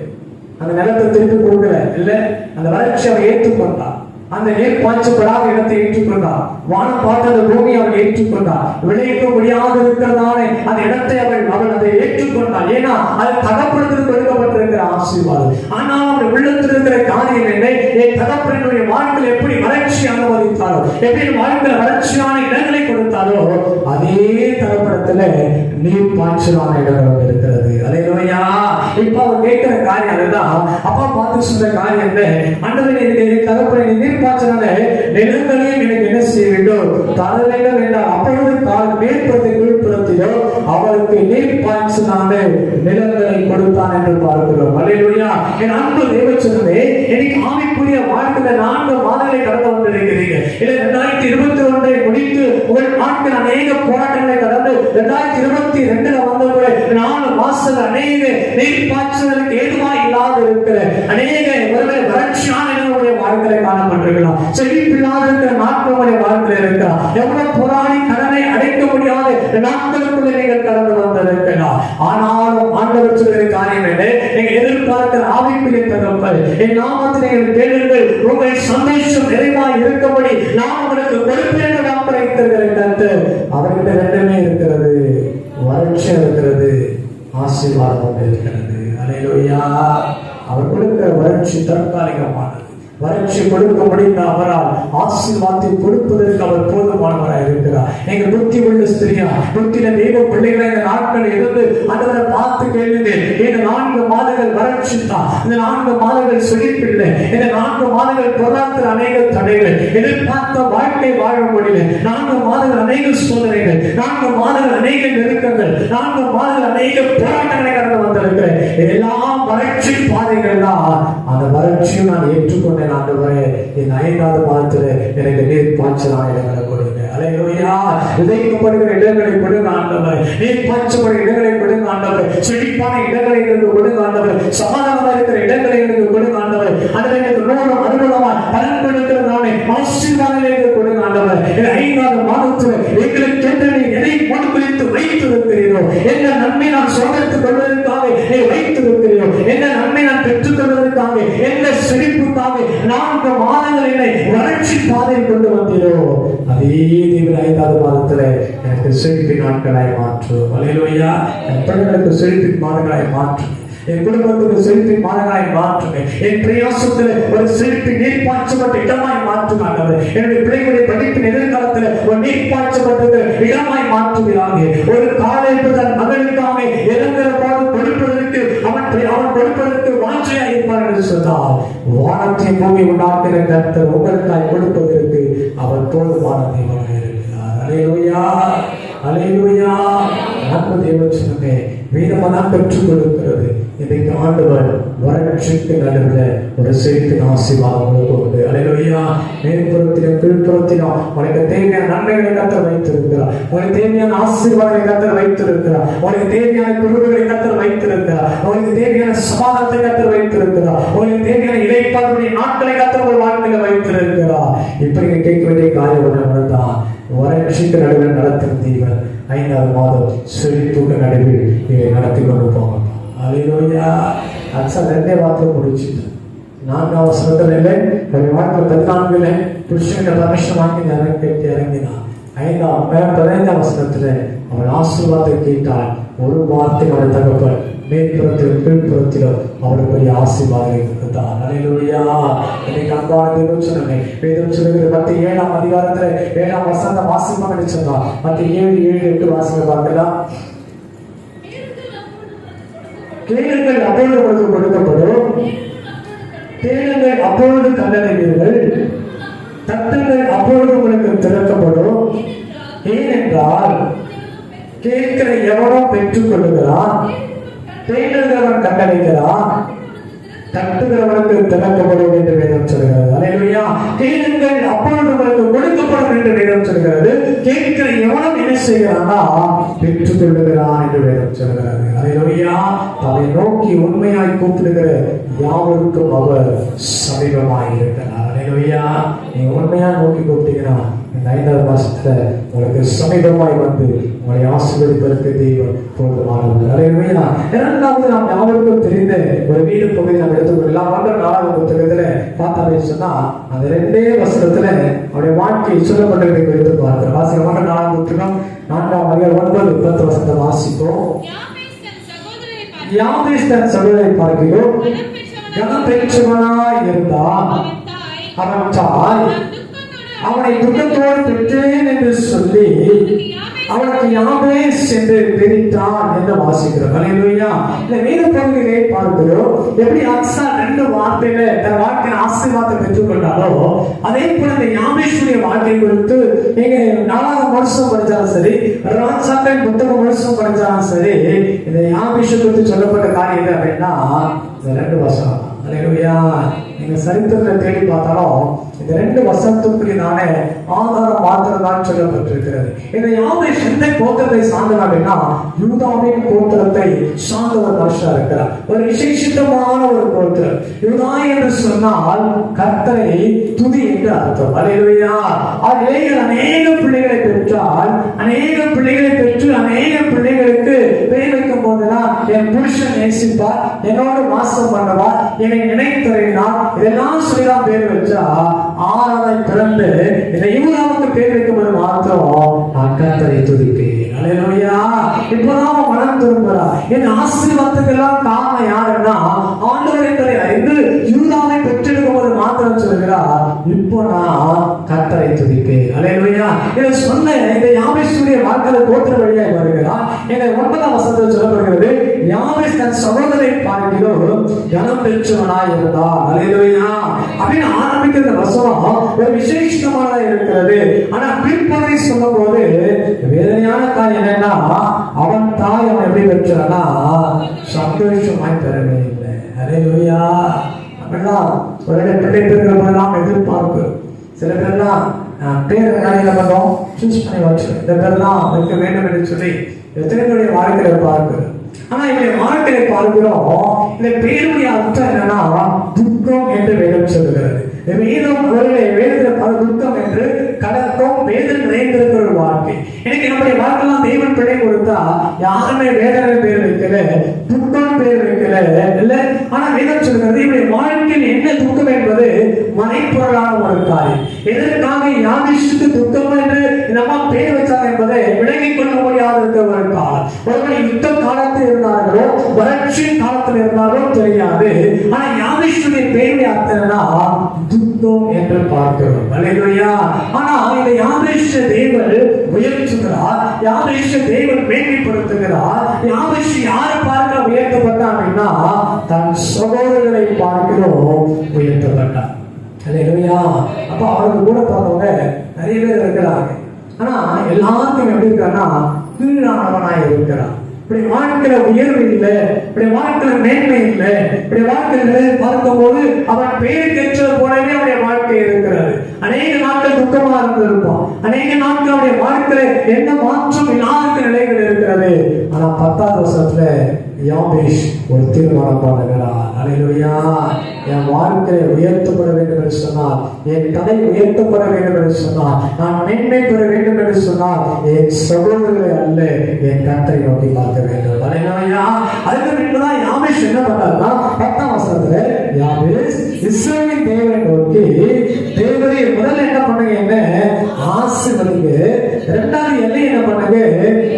அந்த நிலத்தை திருப்பி கொடுக்கல இல்ல, அந்த வறட்சி அவன் ஏற்றுக்கொண்டான். அந்த நீர் பாய்ச்சப்படாத இடத்தை ஏற்றுக்கொண்டார். வானம் பார்த்த அந்த பூமி அவள் ஏற்றுக்கொண்டார். விளைவிக்க முடியாது இருக்கிறதான அந்த இடத்தை அவள் அதை ஏற்றுக்கொண்டார். ஏன்னா அது தகப்பனத்துக்கு கொடுக்கப்பட்டிருக்கிற ஆசீர்வாதம். ஆனால் அவருடைய உள்ளத்தில் இருக்கிற காரியம் என்ன? என் தகப்பனுடைய வாழ்க்கையில் எப்படி வறட்சி அனுமதித்தாரோ, எப்படி வாழ்க்கையில் வறட்சியான இடங்களை கொடுத்தாரோ, அதே தகப்பனத்துல நீர் பாய்ச்சலான இடங்களும் இருக்கிறது. அல்லேலூயா. இப்ப அவர் கேட்கிற காரியம் அதுதான். அப்பா பார்த்து சொல்ற காரியம் என்ன? ஆண்டவரே, தகப்பனை நீர் பாய்ச்சலான நிலங்களையும் எனக்கு என்ன செய்ய வேண்டும்? தர வேண்டும் என்றார். அப்பொழுது கால் மேற்புறத்தை கீழ்ப்புறத்திலோ அவருக்கு நீர் பாய்ச்சலான நிலங்களை கொடுத்தான் என்று பார்க்கிறோம். அல்லேலூயா. என் அன்பு தேவச்சனமே, எனக்கு ஆவிக்குரிய வாழ்க்கையில 4 மாதங்களை கடந்து வந்திருக்கிறீங்க. 2021 முடித்து உங்கள் வாழ்க்கையில் அநேக போராட்டங்களை கடந்து 2022 வந்தவர்களை 4 மாசத்துல அநேக நீர் பாய்ச்சலுக்கு ஏதுவா இல்லாத இருக்கிற அநேக வறட்சியான வாழ்க்கையை காணப்பட்டிருக்கலாம். செழிப்பில்லாத இருக்கிற நாட்களுடைய வாழ்க்கையில் இருக்கலாம். எவ்வளவு போராடி கடனை அடைக்க முடியாத நாட்களுக்குள்ள நீங்கள் கடந்து வந்திருக்கலாம். ஆனாலும் ஆண்டவர் சொல்கிற காரியம் என்ன? நீங்கள் எதிர்பார்க்கிற ஆவிக்குரிய தகவல் என் நாமத்தில் நீங்கள் கேளுங்கள், உங்கள் சந்தோஷம் நிறைவாய் இருக்கும்படி நான் உங்களுக்கு கொடுப்பேன் என்று வாக்களித்திருக்கிற கர்த்தர். அவர்கிட்ட ரெண்டுமே இருக்கிறது. வறட்சி இருக்கிறது, ஆசீர்வாதம் இருக்கிறது. அல்லேலூயா. அவர் கொடுக்கிற வறட்சி தற்காலிகமானது. வறட்சி கொடுக்க முடிந்த அவரால் ஆசீர்வாதத்தை கொடுப்பதற்கு அவர் போதுமானவராக இருக்கிறார். எங்க புத்தி உள்ள ஸ்திரியா, புத்தியில தெய்வ பிள்ளைகளை இந்த நாட்கள் இருந்து அதனை பார்த்து கேளுங்க. இந்த 4 மாதங்கள் வறட்சி தான். இந்த 4 மாதங்கள் செழிப்பில்லை. இந்த 4 மாதங்கள் பொருளாதார அநேக தடைகள், எதிர்பார்த்த வாழ்க்கை வாழ முடியல. 4 மாதங்கள் அநேக சோதனைகள், 4 மாதங்கள் அநேக நெருக்கங்கள், 4 மாதங்கள் அநேக போராட்டங்களை கடந்து வந்திருக்கிறேன். இதெல்லாம் வறட்சி பாதைகள் தான். அந்த வறட்சியும் நான் ஏற்றுக்கொண்டேன். ஆண்டவரே, என் 5வது மாதத்துல எனக்கு நீர் பாய்ச்சலான இடங்களை கொடுங்க. அல்லேலூயா. விதைக்கப்படுகிற இடங்களை கொடுங்க ஆண்டவரே. நீர் பாய்ச்சப்படுகிற இடங்களை கொடுங்க ஆண்டவரே. செழிப்பான இடங்களை எனக்கு கொடுங்க ஆண்டவரே. சமாதானமா இருக்கிற இடங்களை எனக்கு கொடுங்க ஆண்டவரே. அதில் எனக்கு 100 அனுகூலமா பலன் கொடுக்கிறதானே ஆசீர்வாதங்களை எனக்கு கொடுங்க ஆண்டவரே. 5வது மாதத்துல எங்களுக்கு என்று நீ எதை முன்குறித்து வைத்திருக்கிறீரோ, என்ன நன்மை நான் சோதனைத்துக் கொள்வதற்காக நீ வைத்திருக்கிறீரோ, என்ன நன்மை நான் பெற்றுக் கொள்வதற்காக, என்ன செழிப்புக்காக 4 மாதங்கள் என்னை வறட்சி பாதையில் கொண்டு வந்தீரோ, அதே தேவன் 5வது மாதத்துல எனக்கு செழிப்பின் நாட்களாய் மாற்றும். அல்லேலூயா. என் பிள்ளைகளுக்கு செழிப்பின் மாதங்களாய் மாற்றும். என் குடும்பத்துக்கு செழிப்பின் மாதங்களாய் மாற்றுங்க. என் பிரயாசத்துல ஒரு செழிப்பின் நீர் பாய்ச்சப்பட்ட இடமாய் மாற்றுங்க. என்னுடைய பிள்ளைகளுடைய படிப்பின் எதிர்காலத்துல ஒரு நீர் பாய்ச்சப்பட்டது இடமாய் மாற்றுகிறாங்க. ஒரு காலையில் தன் மகளுக்காக இறங்குற போது கொடுப்பதற்கு அவன் கொடுப்பதற்கு வாஞ்சையா இருப்பார் என்று சொன்னார். வானத்தை பூமி உண்டாக்குகிற கர்த்தர் உங்களுக்காய் கொடுப்பதற்கு அவர் போதுமான தேவனாக இருக்கிறார். அல்லேலூயா. அல்லேலூயா. அன்பு தேவச்சனமே, வேதமெல்லாம் பெற்றுக் கொடுக்கிறது. இன்றைக்கு ஆண்டவர் வறட்சிக்கு நடுவில் ஒரு செழிப்பின் ஆசீர்வாதம் உண்டு. அல்லேலூயா. மேற்புறத்திலும் கீழ்ப்புறத்திலும் உனக்கு தேவையான நன்மைகளை கர்த்தர் வைத்திருக்கிறார். உனக்கு தேவையான ஆசீர்வாதங்களை கர்த்தர் வைத்திருக்கிறார். உனக்கு தேவையான குழுக்களை கர்த்தர் வைத்திருக்கிறார். உனக்கு தேவையான சமாதானத்தை கர்த்தர் வைத்திருக்கிறார். உனக்கு தேவையான இளைப்பாறுடைய நாட்களை கர்த்தர் உங்கள் வாழ்க்கையில வைத்திருக்கிறார். இப்படி கேட்க வேண்டிய காரியம் ஒன்றுதான், வறட்சிக்கு நடுவில் நடத்தும் தேவன் 5வது மாதம் செழிப்புக்கு நடுவில் இதை நடத்தி கொண்டு போகணும். அல்லேலூயா. அக்ஸா 2 வார்த்தை முடிச்சுட்டு 4வது வசனத்துல இல்லை, வாழ்க்கை 14 புருஷன் பரமேஸ்வரன் வாங்கி கேட்டு இறங்கினான். 15வது வசனத்துல அவள் ஆசீர்வாதத்தை கேட்டால் ஒரு வார்த்தை அவள் தகப்பன் மேற்புறத்திலும் கீழ்ப்புறத்திலும் அவளுக்கு ஆசீர்வாதம் கொடுத்தார். அல்லேலூயா. இன்னைக்கு அன்பான தேவச்சனமே, வேதம் சொல்லுகிற மத்திய 7ஆம் அதிகாரத்துல 7ஆம் வசனம் வாசிப்பாங்க சொன்னார். மத்திய 7:7-8 வாசிக்க பார்க்கலாம். கேளுங்கள் அப்பொழுது உங்களுக்கு கொடுக்கப்படும், தேடுங்கள் அப்பொழுது கண்டடைவீர்கள், தட்டுங்கள் அப்பொழுது உங்களுக்கு திறக்கப்படும். ஏனென்றால் கேட்கிற எவனோ பெற்றுக் கொள்ளுகிறான், தேடுகிறவன் கண்டடைகிறான், தட்டுகிறவனுக்கு திறக்கப்படும் என்று வேதம் சொல்கிறது. அல்லேலூயா. கேளுங்கள் அப்பொழுது உங்களுக்கு கொடுக்கப்படும் என்று வேதம் சொல்கிறது. கேட்கிற எவனும் என்ன செய்கிறானா பெற்றுக் கொள்ளுகிறான் என்று வேதம் சொல்கிறது. அல்லேலூயா. அதை நோக்கி உண்மையாய் கூப்பிடுகிற யாவருக்கும் அவர் சமீபமாய் இருக்கிறார். அல்லேலூயா. நீ உண்மையா நோக்கி கூப்பிட்டீங்கன்னா இந்த 5வது மாசத்துல உங்களுக்கு சமீபமாய் வந்து உங்களை ஆசீர்வதிப்பதற்கு தெய்வம் போதுமானது. அல்லேலூயா. இரண்டாவது நாம் யாவருக்கும் தெரிந்த ஒரு வீடு பகுதி நாம் எடுத்துக்கொள்ளலாம். 4வது புத்தகத்துல பார்த்தா சொன்னா அந்த 2 வசனத்துல அவருடைய வாழ்க்கை சொல்லப்பட்டதை குறித்து பார்க்கிறோம். வாசிக்க 4வது புத்தகம் 4ஆம் அதிகாரம் 9-10 வசனத்தை வாசிப்போம். யாபேஸ் தன் சகோதரரை பார்க்கிறோம். கனம் பெற்றவனாய் இருந்தான். அவன் தாய் அவனை துக்கத்தோடு பெற்றேன் என்று சொல்லி அவனுக்கு யாபேஸ் என்று பெயரிட்டான் என்று வாசிக்கிறோம். அல்லேலூயா. இந்த வேத பகுதியிலே பார்க்கிறோம் எப்படி அக்ஸா 2 வார்த்தையில தன் வாழ்க்கையின் ஆசீர்வாதத்தை பெற்றுக் கொண்டாலோ அதே போல இந்த யாபேஷுடைய வாழ்க்கை குறித்து நீங்க 4ஆவது வருஷம் படிச்சாலும் சரி, ராஜாக்கள் புத்தகம் வருஷம் படிச்சாலும் சரி, இந்த யாபேஷை குறித்து சொல்லப்பட்ட காரியம் என்ன அப்படின்னா இந்த 2 வசனம். அல்லேலூயா. நீங்க சரித்திரத்தை தேடி பார்த்தாலும் இந்த 2 வசனத்துக்குரியதான ஆதாரம் மாத்திரம் தான் சொல்லப்பட்டிருக்கிறது. இந்த யாபேஸ் எந்த கோத்திரத்தை சார்ந்தவன் அப்படின்னா யூதாவின் கோத்திரத்தை சார்ந்தவர் மனுஷனா இருக்கிறார். ஒரு விசேஷித்தமான ஒரு கோத்திரம். யூதா என்று சொன்னால் கர்த்தரை துதி என்று அர்த்தம். அல்லேலூயா. அவர்கள் அநேக பிள்ளைகளை பெற்றால் அநேக பிள்ளைகளை பெற்று அநேக பிள்ளைகளுக்கு பெயர் வைக்கும் போதெல்லாம் என் புருஷன் நேசிப்பார், என்னோடு வாசம் பண்ணுவார், என்னை நினைத்தறினார், இதெல்லாம் சொல்லிதான் பேர் வச்சா 6வது பிறந்து இந்த யூதாவுக்கு பேர் வைக்கும்போது மாத்திரம் நான் கர்த்தரை துதிப்பேன். அல்லேலூயா. இப்பதான் மனம் திரும்புகிறார். என் ஆசீர்வாதத்துக்கெல்லாம் காரணம் யாருன்னா ஆண்டவர் என்பதை அறிந்து யூதாவை பெற்றெடுக்கும் போது மாத்திரம் சொல்கிறார் இப்போ நான் கர்த்தரை துதிப்பேன். அல்லேலூயா. இதை சொன்ன இந்த யாபேசுடைய வாழ்க்கையில கோத்திர வழியாக வருகிறார். இந்த 9ஆம் வசனத்தில் சொல்லப்படுகிறது யாபேஸ் தன் சகோதரரை பார்க்கிறோம் கனம் பெற்றவனாய் இருந்தான். அல்லேலூயா. அப்படின்னு ஆரம்பிக்கிற வசனம் ஒரு விசேஷமானதா இருக்கிறது. ஆனா பிற்பகுதி சொல்லும் போது வேதனையான காரியம் என்னன்னா அவன் தாய் அவன் எப்படி பெற்றானா சந்தோஷமாய் பெறவே இல்லை. அல்லேலூயா. அப்படிலாம் ஒரு பிள்ளை பெறுகிற போதெல்லாம் எதிர்பார்ப்பு. சில பேர்லாம் பேர் என்ன பண்ணோம் சூஸ் பண்ணி வச்சு இந்த பேர்லாம் வைக்க வேண்டும் என்று சொல்லி எத்தனை பேருடைய வாழ்க்கையில பார்க்கிறோம். ஆனா இவருடைய வாழ்க்கையை பார்க்கிறோம். இந்த பேருடைய அர்த்தம் என்னன்னா துக்கம் என்று வேதம் சொல்லுகிறது. வேதம் வேதத்தில் பல துக்கம் என்று கடக்கும் வேதம் நிறைந்திருக்கிற ஒரு வாழ்க்கை. எனக்கு நம்முடைய வாழ்க்கையெல்லாம் தெய்வன் பிழை கொடுத்தா யாருமே வேதனை பேர் வைக்கல, துக்கம் பேர் வைக்கல இல்ல. ஆனா வேதம் சொல்கிறது இவருடைய வாழ்க்கையில் என்ன துக்கம் என்பது மறைப்பொருளான ஒரு காரியம். எதற்காக யாபேசுக்கு துக்கம் என்று நம்ம பேர் வச்சாங்க என்பதை விளங்கிக் கொள்ள முடியாத இருக்கிற ஒரு காலம். ஒருவர் யுத்த காலத்தில் இருந்தார்களோ வறட்சி காலத்தில் இருந்தாலும் தெரியாது. ஆனா யாபேசுடைய பேருடைய அர்த்தம்னா துக்கம் என்று பார்க்கிறோம். அல்லேலூயா. ஆனா இந்த யாபேசு தேவன் உயர்த்துகிறார், யாபேசு தேவன் மேன்மைப்படுத்துகிறார். யாபேசு யாரை பார்க்க உயர்த்தப்பட்டான் அப்படின்னா தன் சகோதரர்களை பார்க்கிறோம் உயர்த்தப்பட்டான். அல்லேலூயா. அப்ப அவருக்கு கூட பார்த்தவங்க நிறைய பேர் இருக்கிறாங்க. ஆனா எல்லாருக்கும் எப்படி இருக்கான்னா கீழானவனாய் இருக்கிறான். இப்படி வாழ்க்கையில உயர்வு இல்லை, இப்படி வாழ்க்கையில மேன்மை இல்லை, இப்படி வாழ்க்கையில பார்க்கும் போது அவன் பெயர் கேட்டது போலவே அவருடைய வாழ்க்கை இருக்கிறது. அநேக நாட்கள் துக்கமா இருந்திருப்பான், அநேக நாட்கள் அவருடைய வாழ்க்கையில எந்த மாற்றம் இல்லாத நிலைகள் இருக்கிறது. ஆனா 10வது வருஷத்துல யாபேஸ் ஒரு தீர்மானம் பண்ணுகிறார். அல்லேலூயா. என் வாழ்க்கை உயர்த்தப்பட வேண்டும் என்று சொன்னார், என் தலை உயர்த்தப்பட வேண்டும் என்று சொன்னார், நான் மேன்மை பெற வேண்டும் என்று சொன்னார், என் சகோதரர்களை அல்ல என் கர்த்தரை நோக்கி பார்க்க வேண்டும். அல்லேலூயா. அதுக்கு பின்புதான் யாபேஸ் என்ன பண்ணார்னா 10ஆம் வசனத்துல யாபேஸ் இஸ்ரவேலின் தேவனை நோக்கி தேவரே முதல்ல என்ன பண்ணுங்க என்ன ஆசீர்வதிங்க, 2வது எல்லை என்ன பண்ணுங்க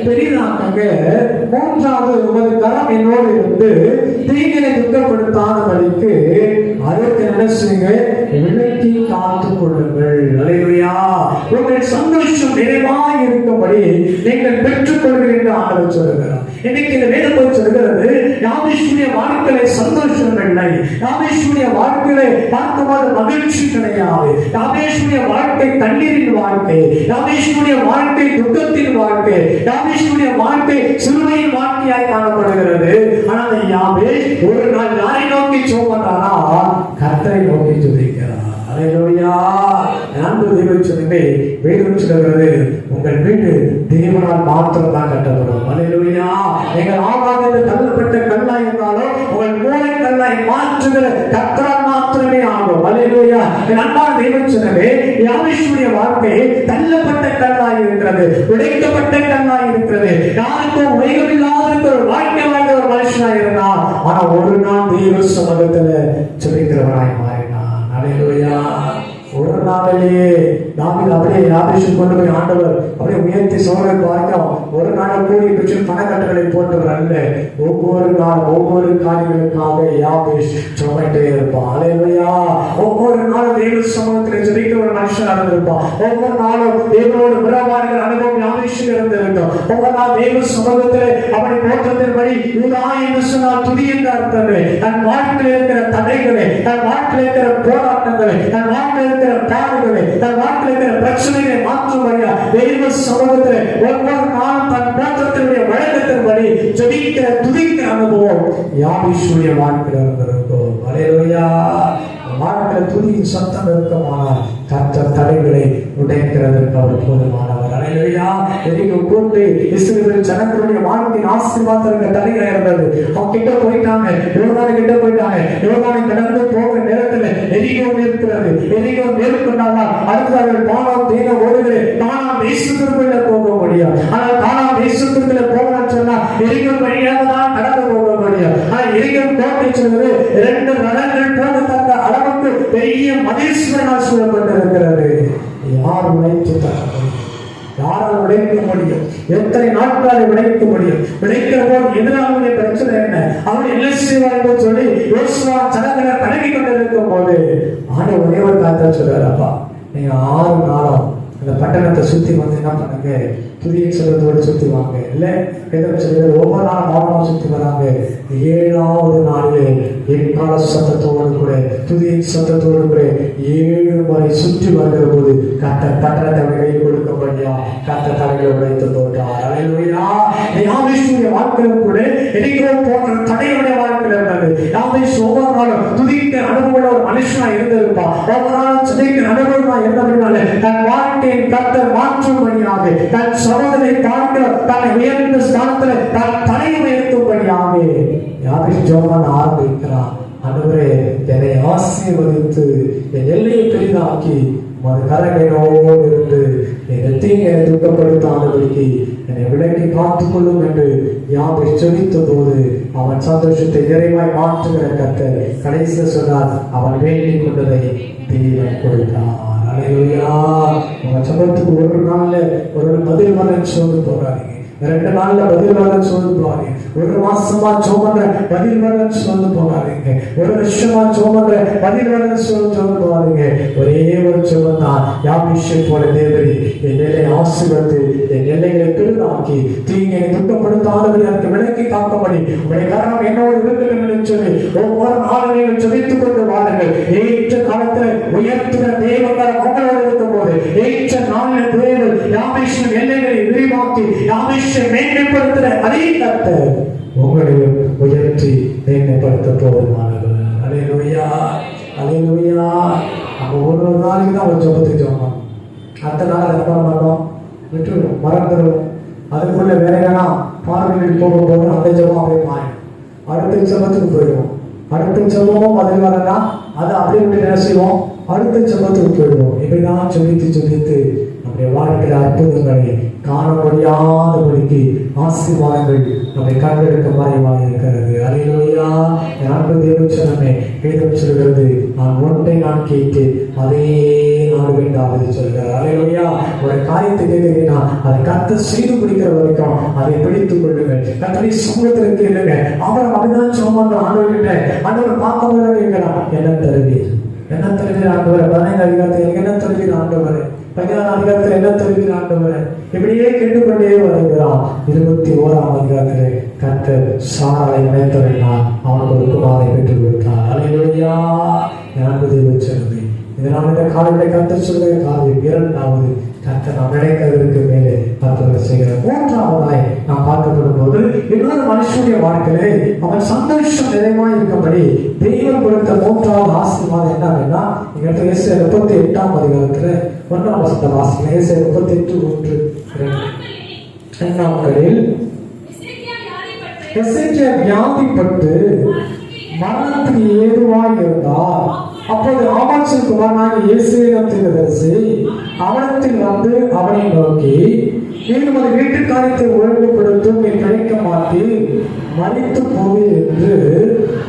பெரிதாக்குங்க, 3வது உமது கரம் என்னோடு இருந்து தீங்கினை துக்கப்படுத்தாதபடிக்கு அதற்கு என்ன செய்யுங்க விலக்கி காத்துக் கொள்ளுங்கள். அல்லேலூயா. உங்கள் சந்தோஷம் நிறைவாய் இருக்கும்படி நீங்கள் பெற்றுக் கொள்கிறீர்கள் என்று ஆண்டவர் சொல்கிறார். இன்னைக்கு இந்த வேதம் போய் சொல்கிறது, யாபேஷுடைய வாழ்க்கையில சந்தோஷம் இல்லை, யாபேஷுடைய வாழ்க்கையில பார்க்கும்போது மகிழ்ச்சி கிடையாது, யாபேஷுடைய வாழ்க்கை கண்ணீரின் வாழ்க்கை, யாபேஷுடைய வாழ்க்கை துக்கத்தின் வாழ்க்கை, யாபேஷுடைய வாழ்க்கை சிலுவையின் வாழ்க்கையாய் காணப்படுகிறது. ஆனால் யாபேஷ் ஒரு நாள் யாரை நோக்கி சோமனானா கர்த்தரை நோக்கி ஜெபிக்கிறார். அல்லேலூயா. அன்பு தேவ ஜனமே, வேதம் சொல்கிறது, உங்கள் வீடு தேவனால் மாத்திரம் தான் கட்டப்படும். அல்லேலூயா. நீங்கள் ஆகாத தள்ளப்பட்ட கல்லாய் இருந்தாலும் உங்கள் மூளை கல்லாய் மாற்றுகிற கர்த்தரால் மாத்திரமே ஆகும். அல்லேலூயா. அன்பான தேவ ஜனமே, யாபேஷுடைய வாழ்க்கை தள்ளப்பட்ட கல்லாய் இருக்கிறது, உடைக்கப்பட்ட கல்லாய் இருக்கிறது. யாருக்கும் உலகமில்லாத இருக்கிற வாழ்க்கை வாழ்ந்த ஒரு மனுஷனாய் இருந்தார். ஆனா ஒரு நாள் தேவ சமூகத்துல ஜெபிக்கிறவனாய் மாறினார். அல்லேலூயா. ஒரு நாளிலேயே தாவீது அப்படியே யாபேஷை கொண்டு போய் ஆண்டவர் அப்படியே உயர்த்தி சோழரை பார்க்க ஒரு நாள் கூடி பெற்று பணக்கட்டுகளை போட்டவர் அல்ல. ஒவ்வொரு நாள் ஒவ்வொரு காரியங்களுக்காக யாபேஷ் சொல்லிட்டே இருப்பான். அல்லேலூயா. ஒவ்வொரு நாளும் தேவ சமூகத்தில் ஜெபிக்கிற ஒரு மனுஷனாக இருந்திருப்பான். ஒவ்வொரு நாளும் தேவனோடு உறவாடுகிற அனுபவம் யாபேஷுக்கு இருந்திருக்கும். ஒவ்வொரு நாள் தேவ சமூகத்தில் அவனை போற்றத்தின்படி யூதா என்று சொன்னால் துதி என்ற அர்த்தமே, தன் வாழ்க்கையில் இருக்கிற தடைகளை, தன் வாழ்க்கையில் இருக்கிற போராட்டங்களை, தன் வாழ்க்கையில் இருக்கிற பாடுகளை, தன் வாழ்க்கையில் இருக்கிற பிரச்சனைகளை மாற்றும்படியா தெய்வ சமூகத்தில் ஒவ்வொரு நாளும் தன் போற்றத்தினுடைய வழக்கத்தின்படி ஜெபிக்கிற துதிக்கிற அனுபவம் யாபேஷுடைய வாழ்க்கையில் இருந்திருக்கும். அல்லேலூயா. வாழ்க்கையில் துதியின் சத்தம் இருக்குமானால் கர்த்தர் தடைகளை உடைக்கிறதற்கு அவர் போதுமானவர். அல்லேலூயா. எரிகோ கூட்டு இஸ்ரவேல் ஜனங்களுடைய வாழ்க்கையின் ஆசீர்வாதத்திற்கு தடையா இருந்தது. அவங்க கிட்ட போயிட்டாங்க, யோர்தானை கிட்ட போயிட்டாங்க. யோர்தானை கடந்து போகிற நேரத்தில் எரிகோ இருக்கிறது. எரிகோ மேற்கொண்டால் அடுத்தவர்கள் கானான் தேன ஓடுகிற கானான் தேசத்திற்குள்ள போக முடியும். ஆனால் கானான் தேசத்திற்குள்ள போகணும்னு சொன்னா எரிகோ வழியாக தான் கடந்து போக முடியும். ஆனால் எரிகோ கோட்டை சொல்வது 2 ரதங்கள் போகத்தக்க அளவுக்கு பெரிய மதீஸ்வரனால் சூழப்பட்டிருக்கிறது. யார் உழைத்து தர முடியும்? யாரால் உழைக்க முடியும்? எத்தனை நாட்களை உழைக்க முடியும்? உழைக்கிற போது எதிராக பிரச்சனை என்ன? அவன் என்ன செய்வார் என்று சொல்லி யோசுவா ஜனங்களை பழகி கொண்டிருக்கும் போது ஆண்டவர் ஒரே ஒரு காத்தா சொல்றாரு, அப்பா நீங்க 6 நாளும் அந்த பட்டணத்தை சுத்தி வந்து என்ன பண்ணுங்க, துதியை சொல்றதோடு சுத்தி வாங்க. இல்ல எதற்கு சொல்றது, ஒவ்வொரு நாளும் மௌனமா சுத்தி வராங்க. 7வது நாளிலே எக்கால சத்தத்தோடு கூட துதியின் சத்தத்தோடு கூட 7 முறை சுற்றி வருகிற போது கர்த்தர் பட்டணத்தை கையில் கொடுக்கப்படியா கர்த்தர் தலைகளை உடைத்து போட்டார். அல்லேலூயா. யாபேஷுடைய வாழ்க்கையில் கூட எரிகோ போன்ற தடையுடைய வாழ்க்கையில் இருந்தது. யாபேஷ் ஒவ்வொரு நாளும் துதிக்க அனுபவம் ஒரு மனுஷனா இருந்திருப்பான். ஒவ்வொரு நாளும் துதிக்க அனுபவமா இருந்தபடினால தன் வாழ்க்கையின் கர்த்தர் மாற்றும்படியாக, தன் சகோதரை பார்க்க தன்னை உயர்ந்த ஸ்தானத்தில் தன் தலையை உயர்த்தும்படியாக யாபேஷ் ஜெபம் ஆரம்பிக்கிறான். ஆண்டவரே, என்னை ஆசீர்வதித்து என் எல்லையை பெரிதாக்கி உமது கரங்களோடு இருந்து என் தீங்கை துக்கப்படுத்தாதபடிக்கு என்னை விலக்கி காத்துக் கொள்ளும் என்று யாபேஷ் ஜெபித்த போது அவன் சந்தோஷத்தை நிறைவாய் மாற்றுகிற கர்த்தர் கடைசியில் சொன்னார், அவன் வேண்டிக் கொண்டதை தேவன் கொடுத்தார். அல்லேலூயா. உங்க சபத்துக்கு ஒரு நாள்ல ஒரு பதில் வரன்னு சொல்லி போறாதீங்க, 2 நாள்ல பதில் வரன்னு சொல்லி போறாதீங்க, 1 மாசமா சோமன்ற பதில் வரன்னு சொல்லி போறாதீங்க, 1 வருஷமா சோமன்ற பதில் வரன்னு சொல்லி போறாதீங்க. ஒரே ஒரு சோமம் தான், யாபேஷை போல தேவரே என் எல்லை ஆசீர்வதித்து என் எல்லைகளை பெரிதாக்கி தீங்கை துக்கப்படுத்தாதபடி எனக்கு விலக்கி காக்கும்படி உடைய கரணம் என்னோடு இருக்கிறது சொல்லி ஒவ்வொரு நாளும் நீங்கள் ஜெபித்துக் கொண்டு வாருங்கள். ஏற்ற காலத்தில் உயர்த்துகிற தேவங்கள் உங்களோடு இருக்கும் போது ஏற்ற நாளில் தேவன் யாபேஷின் எல்லைகளை விரிவாக்கி யாபேஷை மேன்மைப்படுத்துகிற அதே கர்த்தர் உங்களையும் உயர்த்தி மேன்மைப்படுத்த போதுமானவர். அல்லேலூயா. அல்லேலூயா. நம்ம ஒரு நாளைக்கு தான் ஒரு ஜெபத்தை ஜெபம், அடுத்த நாள் அதை பண்ண மாட்டோம், விட்டுருவோம், மறந்துடுவோம். அதுக்குள்ள வேலைனா பார்வையில் போகும்போது அந்த ஜெபம் அப்படியே மாறிடும். அடுத்த ஜெபத்துக்கு போயிடுவோம். அடுத்த ஜெபமும் பதில் வரனா அதை அப்படியே விட்டு என்ன செய்வோம், அடுத்த ஜெபத்துக்கு போயிடுவோம். இப்படிதான் ஜெபித்து நம்முடைய வாழ்க்கையில் அற்புதங்களை காண முடியாதபடிக்கு ஆசீர்வாதங்கள் நம்மை கண்டெடுக்க மாறியமாக இருக்கிறது. அல்லேலூயா. அன்பு தேவச்சனமே, வேதம் சொல்கிறது, நான் ஒன்றை நான் கேட்டு அதே நாடு வேண்டாவது சொல்கிறார். அல்லேலூயா. ஒரு காரியத்தை கேட்கிறீங்கன்னா அதை கர்த்தர் செய்து முடிக்கிற வரைக்கும் அதை பிடித்துக் கொள்ளுங்கள். கர்த்தருடைய சமூகத்தில் கேளுங்க. அவரை அப்படிதான் சோமன்ற ஆண்டவர்கிட்ட ஆண்டவர் பார்க்க கேட்கிறான், என்ன தருவீர், என்ன தருவீர் ஆண்டவரை, 15 அதிகாரத்தில் என்ன தருவீர் ஆண்டவரை, 16 அதிகாரத்தில் என்ன தெரிவிக்கிற ஆண்டவரே? இப்படியே கேட்டுக்கொண்டே வருகிறான். 21ஆம் அதிகாரத்திலே கர்த்தர் சாராளை நினைத்தறினார், அவனுக்கு ஒரு குமாரனை பெற்றுக் கொடுத்தார். அல்லேலூயா. ஞான தேவச்சனமே, இதனால் இந்த காலையில கர்த்தர் சொல்கிற காரியம் 2வது, கர்த்தர் நாம் நினைக்கிறதற்கு மேலே கர்த்தர் செய்கிறார். 3ஆவதாய் நாம் பார்க்கப்படும் போது இன்னொரு மனுஷனுடைய வாழ்க்கையிலே அவன் சந்தோஷம் நிறைவாய் இருக்கும்படி தெய்வம் கொடுத்த 3வது ஆசீர்வாதம் என்னன்னா, இங்க ஏசாயா 38ஆம் அதிகாரத்துல 1ஆம் வசனத்தை வாசிக்கலாம். ஏசாயா 38:1. நாட்களில் எசேக்கியா வியாதிப்பட்டு மரணத்துக்கு ஏதுவாய் இருந்தார். அப்போது ஆமோத்சின் குமாரனாகிய எசேக்கியா தீர்க்கதரிசி அவனிடத்தில் வந்து அவனை நோக்கி, நீ உமது வீட்டு காரியத்தை ஒழுங்குபடுத்தும், நீ கிடைக்க மாட்டீர், மரித்து போய் என்று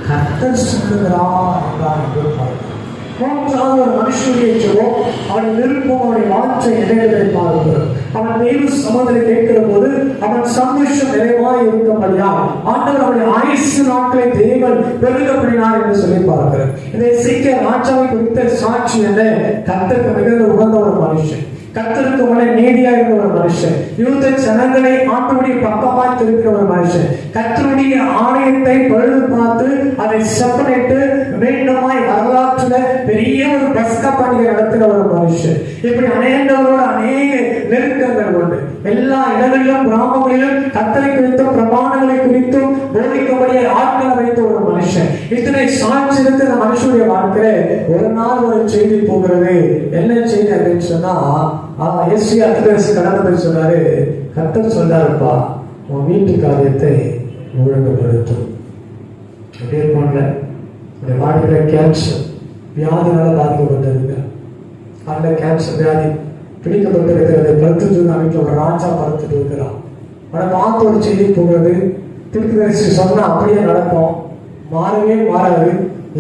கர்த்தர் சொல்லுகிறார் என்றார் என்று பார்க்கிறோம். 3வது ஒரு மனுஷனுடைய ஜெபம், அவன் விருப்பம், அவனுடைய வாஞ்சை இடைவெளி பார்க்கிறோம். அவன் தெய்வ சமூகத்தை கேட்கிற போது அவன் சந்தோஷம் நிறைவாய் இருக்கும்படியா ஆண்டவர் அவனுடைய ஆயுசு நாட்களை தேவன் பெருகப்படினார் என்று சொல்லி பார்க்கிறோம். இதை எசேக்கியா ராஜாவை குறித்த சாட்சி என்ன? கர்த்தருக்கு மிகுந்த உகந்த ஒரு மனுஷன், கர்த்தருக்கு உடனே நீதியா இருக்கிற ஒரு மனுஷன், யூத ஜனங்களை ஆண்டவருடைய பக்கமாய் திருக்கிற ஒரு மனுஷன், கர்த்தருடைய ஆலயத்தை பழுது பார்த்து அதை செப்பனிட்டு மீண்டுமாய் வரலாற்றுல பெரிய ஒரு பஸ்கா பண்டிகை நடத்துகிற ஒரு மனுஷன். இப்படி அநேகங்களோட அநேக நெருக்கங்கள் உண்டு. எல்லா இடங்களிலும் கிராமங்களிலும் கர்த்தரை குறித்தும் பிரமாணங்களை குறித்தும் போதிக்கும்படியே ஆட்களை வைத்த ஒரு மனுஷன். இத்தனை சாட்சி இருக்கிற மனுஷனுடைய வாழ்க்கையில ஒரு நாள் ஒரு செய்தி போகிறது. என்ன செய்தி அப்படின்னு சொன்னா, ஏசாயா கடந்து போய் சொன்னாரு, கர்த்தர் சொன்னாருப்பா, உன் வீட்டு காரியத்தை ஒழுங்குபடுத்தும். அப்படியே போன்ற வாழ்க்கையில கேன்சர் வியாதினால பாதிக்கப்பட்டிருக்க, அந்த கேன்சர் வியாதி பிடிக்கப்பட்டிருக்கிறது. படுத்துட்டு வீட்டில் ஒரு ராஜா படுத்துட்டு இருக்கிறான். உனக்கு பார்த்து ஒரு செய்தி போகிறது, தீர்க்கதரிசி சொன்னா அப்படியே நடக்கும், மாறவே மாறாது.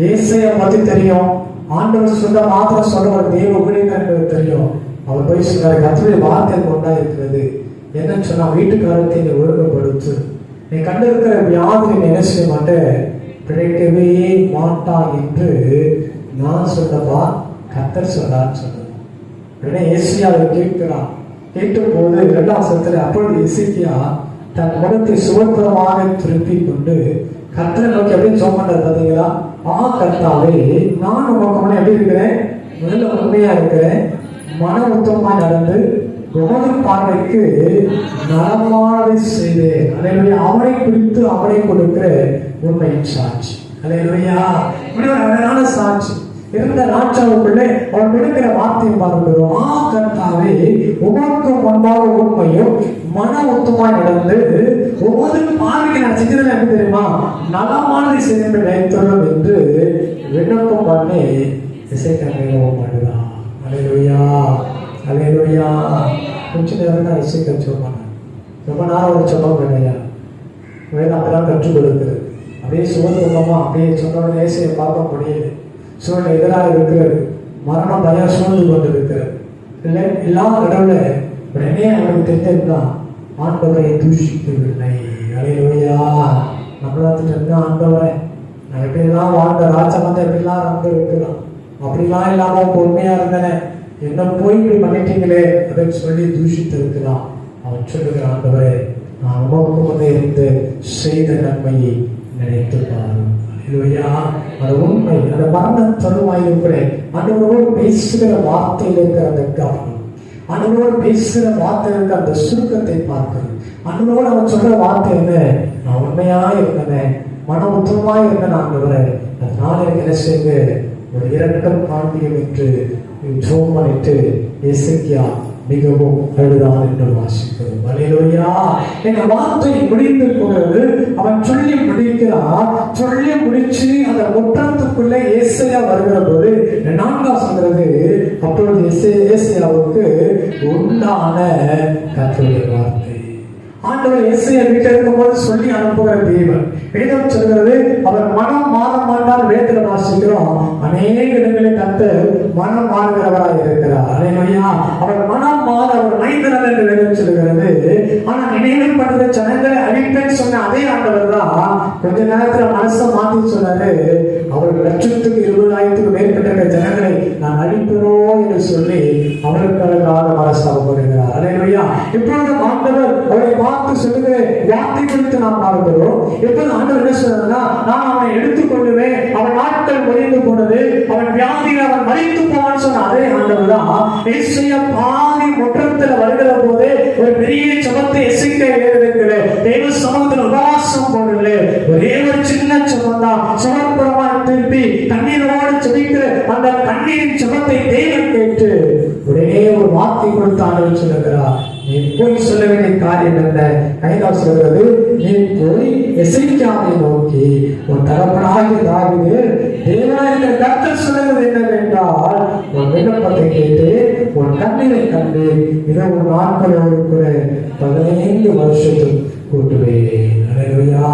ஏசாயா பத்தி தெரியும், ஆண்டவர் சொன்ன மாத்திரம் சொல்ற ஒரு தெய்வ ஊழியர் என்பது தெரியும். அவர் போய் சொன்னாரு, கர்த்தருடைய வார்த்தை கொண்டா இருக்கிறது. என்னன்னு சொன்னா, வீட்டுக்காரத்தை நீ ஒழுங்குபடுத்து, நீ கண்டிருக்கிற வியாதியை என்ன செய்ய மாட்டேன், பிழைக்கவே மாட்டான் என்று நான் சொன்னப்பா, கர்த்தர் சொன்னான்னு சொன்னது. உடனே ஏசாயாவை கேட்கிறான். கேட்கும் போது 2ஆம் வசனத்துல, அப்பொழுது எசேக்கியா தன் முகத்தை சுவர்புறமாக திருப்பி கொண்டு கர்த்தரை நோக்கி அப்படின்னு சொன்னார். பார்த்தீங்களா? கர்த்தாவே, நான் உமக்கு முன்னே எப்படி இருக்கிறேன், முதல்ல உண்மையா இருக்கிறேன், மன உத்தமமா நடந்து உமது பார்வைக்கு நலமானதை செய்தேன். அல்லேலூயா. அவனை குறித்து அவனை கொடுக்கிற உண்மையின் சாட்சி. அல்லேலூயா. இப்படி ஒரு அழகான சாட்சி இருந்த ராஜாவுக்குள்ளே அவன் கொடுக்கிற வார்த்தையை பார்க்கிறோம். கர்த்தாவே, உமக்கு முன்பாக உண்மையும் மன உத்தமாய் நடந்து ஒவ்வொரு பார்வைக்கு நான் செஞ்சதில் எப்படி தெரியுமா, நலமானதை செய்து நினைத்துள்ளோம் என்று விண்ணப்பம் பண்ணி எசேக்கியா பண்ணுறான். அல்லேலூயா. அல்லேலூயா. கொஞ்ச நேரம் தான் எசேக்கியா சொல்லுவாங்க. ரொம்ப நேரம் ஒரு சொல்ல வேண்டாம், வேதம் அப்படிதான் கற்றுக் கொடுக்குறது. அப்படியே சுகத்துவமா அப்படியே சொன்ன ஏசையை பார்க்க முடியுது. சூழ்நிலை எதிராக இருக்கிறது, மரணம் பயம் சூழ்ந்து கொண்டு இருக்கிறது. இல்லை எல்லா கடவுளை உடனே அவனுக்கு தெரிஞ்சிருந்தான், ஆண்டவரை தூஷிக்கவில்லை. அல்லேலூயா. நம்மளாத்துட்டு ஆண்டவரை நான் எப்படிலாம் வாழ்ந்த ராஜா வந்து எப்படிலாம் வந்து இருக்கிறோம், அப்படிலாம் இல்லாம பொறுமையா இருந்தேன், என்ன போய் இப்படி பண்ணிட்டீங்களே அப்படின்னு சொல்லி தூஷித்து இருக்கிறான். அவன் சொல்லுகிற, ஆண்டவரே, நான் உமக்கு முன்னே இருந்து செய்த நன்மையை நினைத்து பாருங்கள். அது உண்மை. அந்த மரண தருவாயிலும் கூட ஆண்டவரோடு பேசுகிற வார்த்தையில் இருக்கிற அந்த கவனம், ஆண்டவரோடு பேசுகிற வார்த்தையில் இருக்கிற அந்த சுருக்கத்தை பார்க்கணும். ஆண்டவரோடு அவன் சொல்ற வார்த்தை என்ன, நான் உண்மையா இருந்தேன், மன உத்தமமா இருந்தேன் ஆண்டவரே, அதனால எனக்கு என்ன செய்யுங்க, ஒரு இரக்கம் காண்பியும் என்று ஜோமனிட்டு எசேக்கியா மிகவும் அழுதான் என்று வாசிக்கிறோம். அல்லேலூயா. இந்த வார்த்தை முடிந்து போகிறது. அவன் சொல்லி முடிக்கிறான். சொல்லி முடிச்சு அந்த முற்றத்துக்குள்ளே ஏசாயா வருகிற போது 4ஆம் சொல்றது, அப்பொழுது ஏசாயாவுக்கு உண்டான கர்த்தருடைய வார்த்தை. ஆண்டவர் ஏசாயா வீட்டில் இருக்கும்போது சொல்லி அனுப்புகிற தேவன். வேதம் சொல்கிறது, அவர் மனம் மாற மாட்டார். வேதத்துல வாசிக்கிறோம், அநேக இடங்களில் கர்த்தர் மனம் மாறுகிறவராக இருக்கிறார். அல்லேலூயா. அவர் மனம் மாற அவர் மைந்தனர் என்று வேதம் சொல்கிறது. ஆனா நினைவு பண்ணுற ஜனங்களை அழிப்பேன்னு சொன்ன அதே ஆண்டவர் தான் கொஞ்ச நேரத்துல மனசை மாத்தி சொன்னாரு, அவர்கள் 1,20,000 மேற்பட்ட ஜனங்களை நான் அழிப்பனோ என்று சொல்லி அவர்களுக்காக மனஸ்தாபப்படுகிறார். அல்லேலூயா. இப்பொழுது ஆண்டவர் அவரை பார்த்து சொல்லுகிற வார்த்தை குறித்து நாம் பார்க்கிறோம். இப்பொழுது ஆண்டவர் என்ன சொல்றாருன்னா, நான் அவனை எடுத்துக்கொள்ளுவேன், அவன் நாட்கள் முடிந்து போனது, அவன் வியாதியில் அவன் மரித்து போவான்னு சொன்ன அதே ஆண்டவர் தான் எசேக்கியா பாதி முற்றத்துல வருகிற போது ஒரு பெரிய ஜெபத்தை எசேக்கியா ஏறெடுக்கல, தேவ சமூகத்தில் உபவாசம் போடல, ஒரே ஒரு சின்ன ஜெபம் தான். சமர்ப்பணமா திருப்பி கண்ணீரோடு ஜெபிக்கிற அந்த கண்ணீரின் ஜெபத்தை தேவன் கேட்டு உடனே ஒரு வார்த்தை கொடுத்து ஆண்டவர் சொல்லுகிறார், நீ போய் சொல்ல வேண்டிய காரியம் என்ன? கைதால் சொல்கிறது, நீ போய் எசேக்கியாவை நோக்கி உன் தகப்பனாகிய தாவீது தேவனாகிய கர்த்தர் சொல்லுகிறது என்னவென்றால், உன் விண்ணப்பத்தை கேட்டு உன் கண்ணீரை கண்டு இதை ஒரு நாட்களோடு கூட 15 வருஷத்துக்கு கூட்டுவேன். அல்லேலூயா.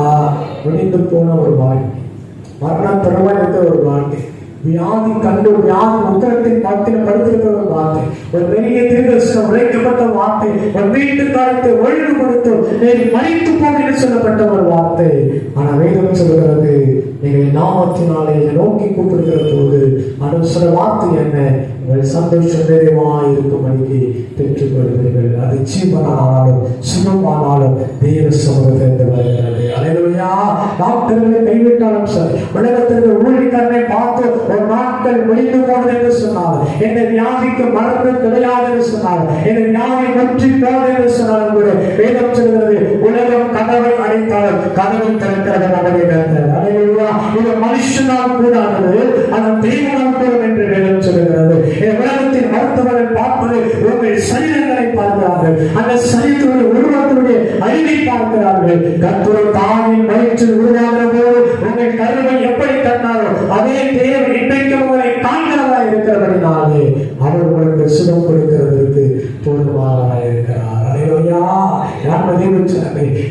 முடிந்து போன ஒரு வாழ்க்கை, மரணம் தருவாய் இருந்த ஒரு வாழ்க்கை, வியாதி கண்டு வியாதி உத்தரத்தின் மத்தியில் படுத்திருக்கிற ஒரு வார்த்தை, ஒரு பெரிய தீர்க்கதரிசனம் உரைக்கப்பட்ட வார்த்தை, ஒரு வீட்டுக்காரத்தை ஒழுங்குபடுத்த மறித்து போக என்று சொல்லப்பட்ட ஒரு வார்த்தை. ஆனா வேதம் சொல்லுகிறது, நீங்கள் நாமத்தினாலே நோக்கி கூப்பிடுகிற போது அது சொல்ல வார்த்தை என்ன? உங்கள் சந்தோஷம் நிறைவாய் இருக்கும்படிக்கு பெற்றுக் கொள்வீர்கள். அது ஜீவனானாலும் சுகமானாலும் தேவ சமூகத்திலிருந்து வருகிறது. அல்லேலூயா. டாக்டர்களை கைவிட்டாலும் சரி, உலகத்திற்கு ஊழியக்காரனை பார்த்து ஒரு நாட்கள் முடிந்து போனது என்று சொன்னார், எந்த வியாதிக்கு மருந்து கிடையாது என்று சொன்னார், எந்த வியாதி முற்றி போனது என்று சொன்னாலும் கூட வேதம் சொல்கிறது, உலகம் கதவை அடைத்தாலும் கதவை திறக்கிறது அவரை கருத்தார். அல்லேலூயா. இது மனுஷனால் கூடாதது, அது தேவனால் கூடும் என்று வேதம் சொல்கிறது. உலகத்தின் மருத்துவர்கள் பார்ப்பது உங்கள் சரீரங்களை பார்க்கிறார்கள், அந்த சரீரத்துடைய உருவத்தினுடைய அறிவை பார்க்கிறார்கள். கர்த்தர் தாயின் வயிற்றில் உருவாகிற போது உங்கள் கருவை எப்படி கண்டாரோ அதே தேவன் இன்றைக்கு உங்களை காண்கிறதா இருக்கிறபடினாலே அவர் உங்களுக்கு சுகம் கொடுக்கிறதற்கு போதுமானவராக இருக்கிறார். அல்லேலூயா.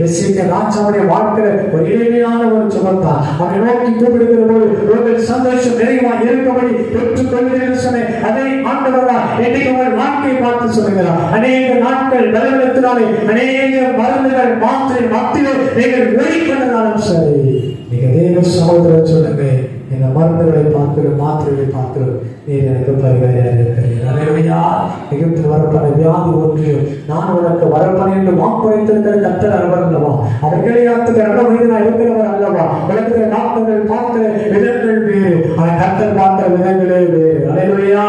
எசேக்கியா ராஜாவுடைய வாழ்க்கையில ஒரு எளிமையான ஒரு சுகத்தான். அவனை நோக்கி கூப்பிடுகிற போது உங்கள் சந்தோஷம் நிறைவாக இருக்கும்படி பெற்றுக் கொள்கிறேன் சொன்ன அதே ஆண்டவரா இன்னைக்கு உங்கள் வாழ்க்கையை பார்த்து சொல்லுகிறார். அநேக நாட்கள் பலவீனத்தினாலே அநேக மருந்துகள் மாத்திரை மத்தியிலே நீங்கள் ஓடிக்கொண்டதாலும் சரி, நீங்க தேவ சகோதரர் சொல்லுங்க, இந்த மருந்துகளை பார்க்கிறோம், மாத்திரைகளை பார்க்கிறோம், நீர் எனக்கு பரிகாரியாக இருக்கிறீர். அல்லேலூயா. எகிப்தில் வரப்பட வியாதி ஒன்றியும் நான் உனக்கு வரப்பன என்று வாக்குரைத்திருக்கிற கர்த்தர் அவர் அல்லவா? அவர் கிடையாதுக்கு நல்ல மனிதனாக இருக்கிறவர் அல்லவா? உலகத்தில் டாக்டர்கள் பார்க்கிற விதங்கள் வேறு, ஆனால் கர்த்தர் பார்க்கிற விதங்களே வேறு. அல்லேலூயா.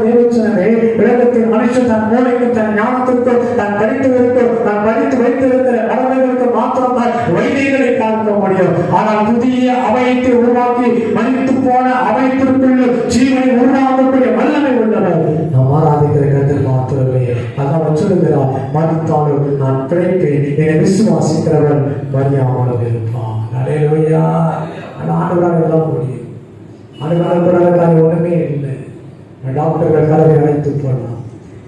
தேவச்சனமே உலகத்தில் மனுஷன் தன் மூளைக்கு தன் ஞானத்திற்கும் தான் படித்ததற்கும் தான் படித்து வைத்திருக்கிற கடமைகளுக்கு மாத்திரம் தான் வைத்தியங்களை பார்க்க முடியும். ஆனால் புதிய அவயத்தை உருவாக்கி மனித்து போன அவயத்திற்குள்ள ஜீவனை உருவாக்கக்கூடிய வல்லமை உள்ளவர் நாம் ஆராதிக்கிற கர்த்தர் மாத்திரமே. அதான் சொல்லுகிறார், மரித்தாலும் நான் பிழைப்பேன், என்னை விசுவாசிக்கிறவன் மரியாமல் இருப்பான். அல்லேலூயா. ஆண்டவரால் எல்லாம் முடியும். ஆண்டவரால் ஒண்ணுமே இல்லை. டாக்டர்கள் கதவை அழைத்து போடலாம்,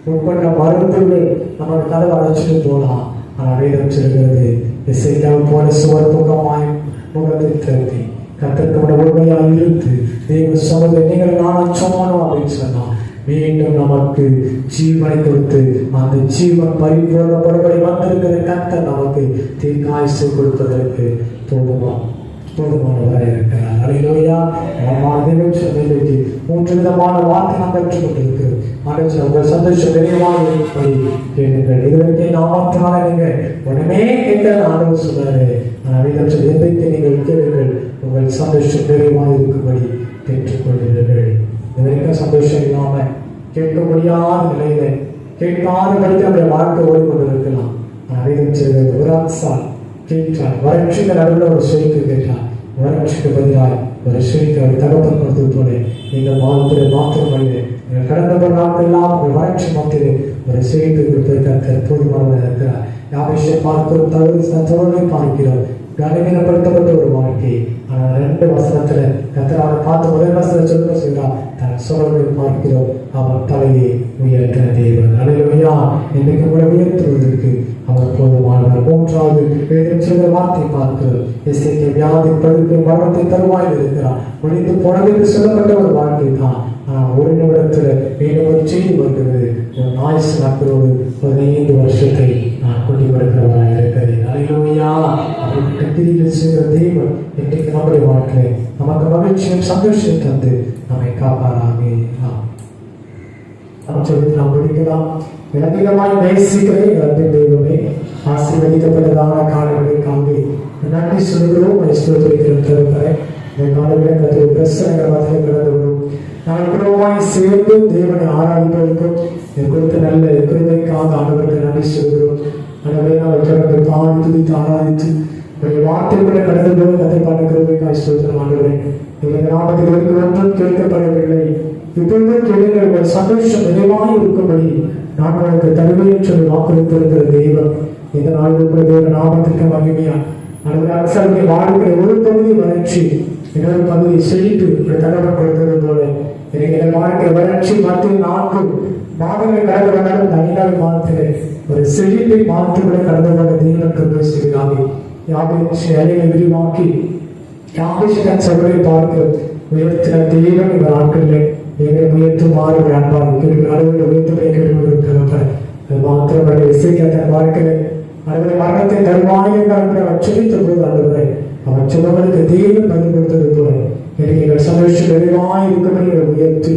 உட்பட்ட மருந்துகள் நம்ம கதவை அழைச்சிட்டு போகலாம். ஆனால் வேதம் சொல்கிறது, எசேக்கியாவை போல சுவர் முகமாய் முகத்தை திறத்தி கர்த்தருக்கு உண்மையாக இருந்து தேவ சமூகத்தை நீங்கள் நானும் சொன்னோம் அப்படின்னு சொன்னா மீண்டும் நமக்கு ஜீவனை கொடுத்து அந்த ஜீவன் பரிபூர்ணப்படும்படி வந்திருக்கிற கர்த்தர் நமக்கு தீர்க்காயுசை கொடுப்பதற்கு போதுமானவராக இருக்கிறார். அல்லேலூயா. தேவனுக்கு 3 விதமான வார்த்தை நாம் கற்றுக் கொண்டிருக்கிறோம். உங்கள் சந்தோஷம் நிறைவாக இருக்கும்படி கேளுங்கள். இதுவரைக்கும் நாமத்தினால நீங்க உடனே கேட்க ஆண்டவர் சொல்றாரு. எதைக்கு நீங்கள் கேளுங்கள், உங்கள் சந்தோஷம் நிறைவாக இருக்கும்படி பெற்றுக் கொள்கிறீர்கள். இதுவரைக்கும் சந்தோஷம் இல்லாம கேட்க முடியாத நிலையில கேட்காதபடிக்கு நம்முடைய வாழ்க்கை ஓடிக்கொண்டிருக்கலாம். வேதம் சொல்கிறது, ஒரு அம்சால் கேட்டார், வறட்சிக்கு நடுவில் ஒரு செழிக்கு கேட்டார், வறட்சிக்கு பதிலாக ஒரு செழிக்கு அவர் தகப்பன் கொடுத்தது போல நீங்கள் வாழ்க்கையை மாற்றமல்ல, நீங்கள் கடந்த நாட்கள் எல்லாம் உங்கள் வறட்சி மத்தியிலே ஒரு செழிப்பு கொடுப்பதற்கு போதுமானதாக இருக்கிறார். யாபேஷை பார்க்கிறோம், தவறுகளை பார்க்கிறோம், கனவீனப்படுத்தப்பட்ட ஒரு வாழ்க்கை. ஆனால் 2 வசனத்துல கர்த்தர் பார்த்து முதல் வசனத்தை சொல்லுகிறார், தன் சோழர்களை பார்க்கிறோம், அவர் தலையை உயர்த்தின தேவன். அல்லேலூயா. இன்னைக்கு உங்களை உயர்த்துவதற்கு அவர் போதுமானவர். 3வது வேதம் சொல்கிற வார்த்தை பார்க்கிறோம். எசேக்கியா வியாதி படுக்கை மரணத்தை தருவாயில் இருக்கிறார். முடிந்து போனது என்று சொல்லப்பட்ட ஒரு வாழ்க்கை தான். ஆனால் ஒரு நிமிடத்துல மீண்டும் ஒரு செய்தி வருகிறது, ஒரு நாய்ஸ் நாட்களோடு 15 வருஷத்தை நான் கொண்டு வருகிறவராக இருக்கிறேன். அல்லேலூயா. அவருக்கு கத்திரிகள் செய்கிற தேவன் இன்றைக்கு நம்முடைய வாழ்க்கையை நமக்கு மகிழ்ச்சியும் சந்தோஷம் தந்து நம்மை காப்பாராக. நாம் முடிக்கலாம். அதிகமாய் நேசிக்கிறேன் அன்பின் தெய்வமே, ஆசீர்வதிக்கப்பட்டதான காலங்களுக்காக நன்றி சொல்கிறோம். ஸ்தோத்திரிக்கிறேன். இந்த காலங்களை கத்திரி பிரச்சனைகள் மத்தியில் கடந்து வரும் நாங்கள் குடும்பமாய் சேர்ந்து தேவனை ஆராய்வதற்கும் கொடுத்த நல்ல கிருபைக்காக ஆண்டவருக்கு நன்றி சொல்கிறோம். எனவே நாங்கள் தொடர்ந்து பாடி துதித்து ஆராதித்து உடைய வார்த்தைகளை கடந்து போய் கதை பாட கிருபைக்காய் ஸ்தோத்திரம். ஆண்டவரே, எங்கள் நாமத்தில் ஒன்றும் கேட்கப்படவில்லை, இப்பொழுது கேளுங்கள், ஒரு சந்தோஷம் நிறைவாக இருக்கும்படி நான் உங்களுக்கு தருவேன் சொல்லி வாக்களித்திருக்கிற தெய்வம் இந்த நாள் தேவ நாமத்திற்கு மகிமையா அரசாங்க வாழ்க்கை ஒரு பகுதி வளர்ச்சி, இன்னொரு பகுதி செழிப்பு தகவல் கொடுத்தது போல எங்கள் வாழ்க்கை வளர்ச்சி மற்ற 4 மாதங்கள் கடந்து வந்தாலும் 5வது மாதத்திலே ஒரு செழிப்பை மாற்றுகளை கடந்து கொண்ட தெய்வம் கிருபை செய்கிறாங்க. யாபேஷை விரிவாக்கி யாபேஷன் சபையை பார்க்க உயர்த்தின தெய்வம் இந்த நாட்களிலே எங்களை உயர்த்துமாறு அன்பாக நடுவில் உயர்த்துடைய கேட்டுக்கொண்டிருக்கிறப்ப அது மாத்திரமல்ல இசைக்க தன் வாழ்க்கையை அவருடைய மரணத்தை தருவாயில் அச்சரித்த போது அழுவதை அவர் சொன்னவர்களுக்கு தெய்வம் பதில் கொடுத்தது போல எங்கள் சந்தோஷம் நிறைவாய் இருக்கும்படி உயர்த்தி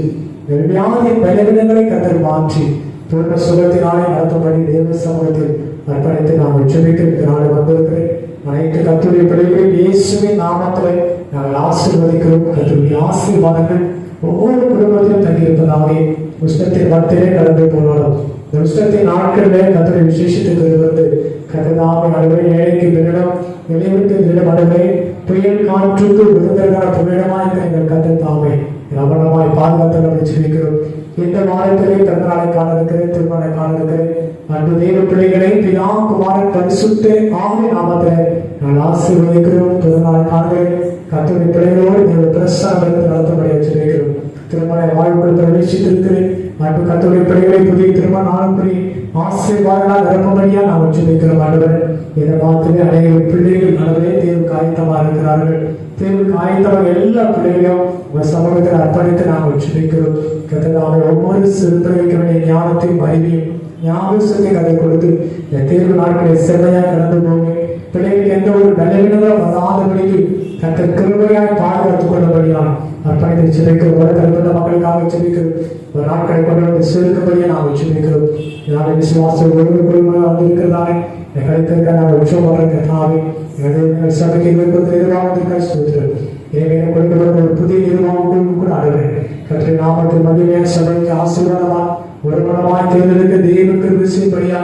வியாதி பலவீனங்களை கத்தர் மாற்றி பூர்ண சுகத்தினாலே நடத்தும்படி தேவ சமூகத்தில் அர்ப்பணித்து நாம் உச்சரிக்க நாள் வந்திருக்கிறேன். அனைத்து கத்துடைய பிள்ளைகளையும் இயேசுவின் நாமத்திலே நாங்கள் ஆசீர்வதிக்கிறோம். கத்துடைய ஆசீர்வாதங்கள் ஒவ்வொரு குடும்பத்திலும் தங்கியிருப்பதாகவே உஷ்ணத்தின் மத்தியிலே கடந்து போனாலும் இந்த உஷ்ணத்தின் நாட்களிலே கத்துடைய விசேஷத்துக்கு வந்து கத்ததாமை அளவை ஏழைக்கு விரிடம் நிலைவிட்டு விரிடம் அளவை புயல் காற்றுக்கு விருந்தர்களான புகழமாய் எங்கள் கத்ததாமை கவனமாய் பாதுகாத்து வச்சிருக்கிறோம். இந்த வாரத்திலே பிறந்த நாளை காண இருக்கிறேன், திருமணை காண இருக்கிறேன். அன்பு தேவ பிள்ளைகளை பிதா குமாரன் பரிசுத்த ஆவியின் நாமத்திலே நான் ஆசீர்வதிக்கிறோம். பிறந்த நாளை காண்கிறேன். கர்த்தருடைய பிள்ளைகளோடு நீங்கள் பிரசாரத்தை நடத்தப்படி வச்சிருக்கிறோம். திருமண வாழ்வுக்குள் பிரவேசித்திருக்கிறேன். அன்பு கர்த்தருடைய பிள்ளைகளை புதிய திருமண நாளுக்குரிய ஆசீர்வாதங்களால் நிரப்பும்படியா நான் வச்சிருக்கிறோம். ஆண்டவரே, இந்த மாதத்திலே அநேக பிள்ளைகள் நடவதே தேவனுக்கு ஆயத்தமாக இருக்கிறார்கள். தேவனுக்கு ஆயத்தமாக எல்லா பிள்ளைகளையும் உங்கள் சமூகத்தில் அர்ப்பணித்து நாங்கள் வச்சிருக்கிறோம். கர்த்தர் ஒவ்வொரு சிறு பிள்ளைக்கு வேண்டிய ஞானத்தையும் அறிவையும் ஞாபகத்தை அதை கொடுத்து இந்த தேர்வு நாட்களை செம்மையாக கடந்து போங்க. பிள்ளைகளுக்கு எந்த ஒரு பலவீனங்களும் வராதபடிக்கு கர்த்தர் கிருபையாய் பாதுகாத்துக் கொள்ளபடியால் அர்ப்பணித்து சிரிக்கிறோம். ஒரு தரப்பட்ட மக்களுக்காக சிரிக்கிறோம். ஒரு நாட்களை கொண்டு வந்து சேர்க்கும்படியே நாங்கள் சிரிக்கிறோம். இதனால விசுவாசம் ஒழுங்கு குழுமையாக வந்திருக்கிறதானே கிடைத்திருக்க நாங்கள் உற்சவம் வர்றதுக்காகவே எங்கள் சபைக்கு விருப்பத்தில் எதிர்வாகத்திற்காக சொல்கிறோம். எனவே கொடுக்கப்பட்ட ஒரு புதிய நிர்வாகம் கூட அடைவேன். கற்றை நாமத்தில் மகிமையான சபைக்கு ஆசீர்வாதமா ஒரு மனமாய் தேர்ந்தெடுக்க தெய்வக்கு விஷயப்படியா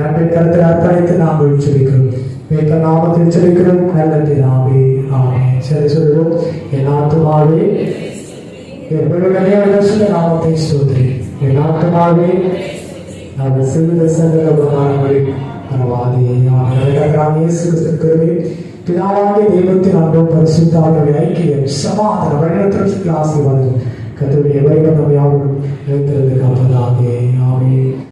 அன்பை கருத்தை அர்ப்பணித்து நாங்கள் உச்சரிக்கிறோம். மேற்க நாமத்தில் உச்சரிக்கிறோம். நல்ல பிதாவே, ஆமென். சரி சொல்லுவோம். என் ஆத்துமாவே நாமத்தை ஸ்தோத்திரி. என் ஆத்துமாவே நாங்கள் செய்த சகல உபகாரங்களில் பிதாவாகிய தெய்வத்தின் அன்பும் பரிசுத்தாவின் ஐக்கியம் சமாதான வழிநடத்துவதற்கு ஆசீர்வாதம் கர்த்தருடைய வைபவம் யாவும் நிலைத்திருந்து காப்பதாக. ஆமென்.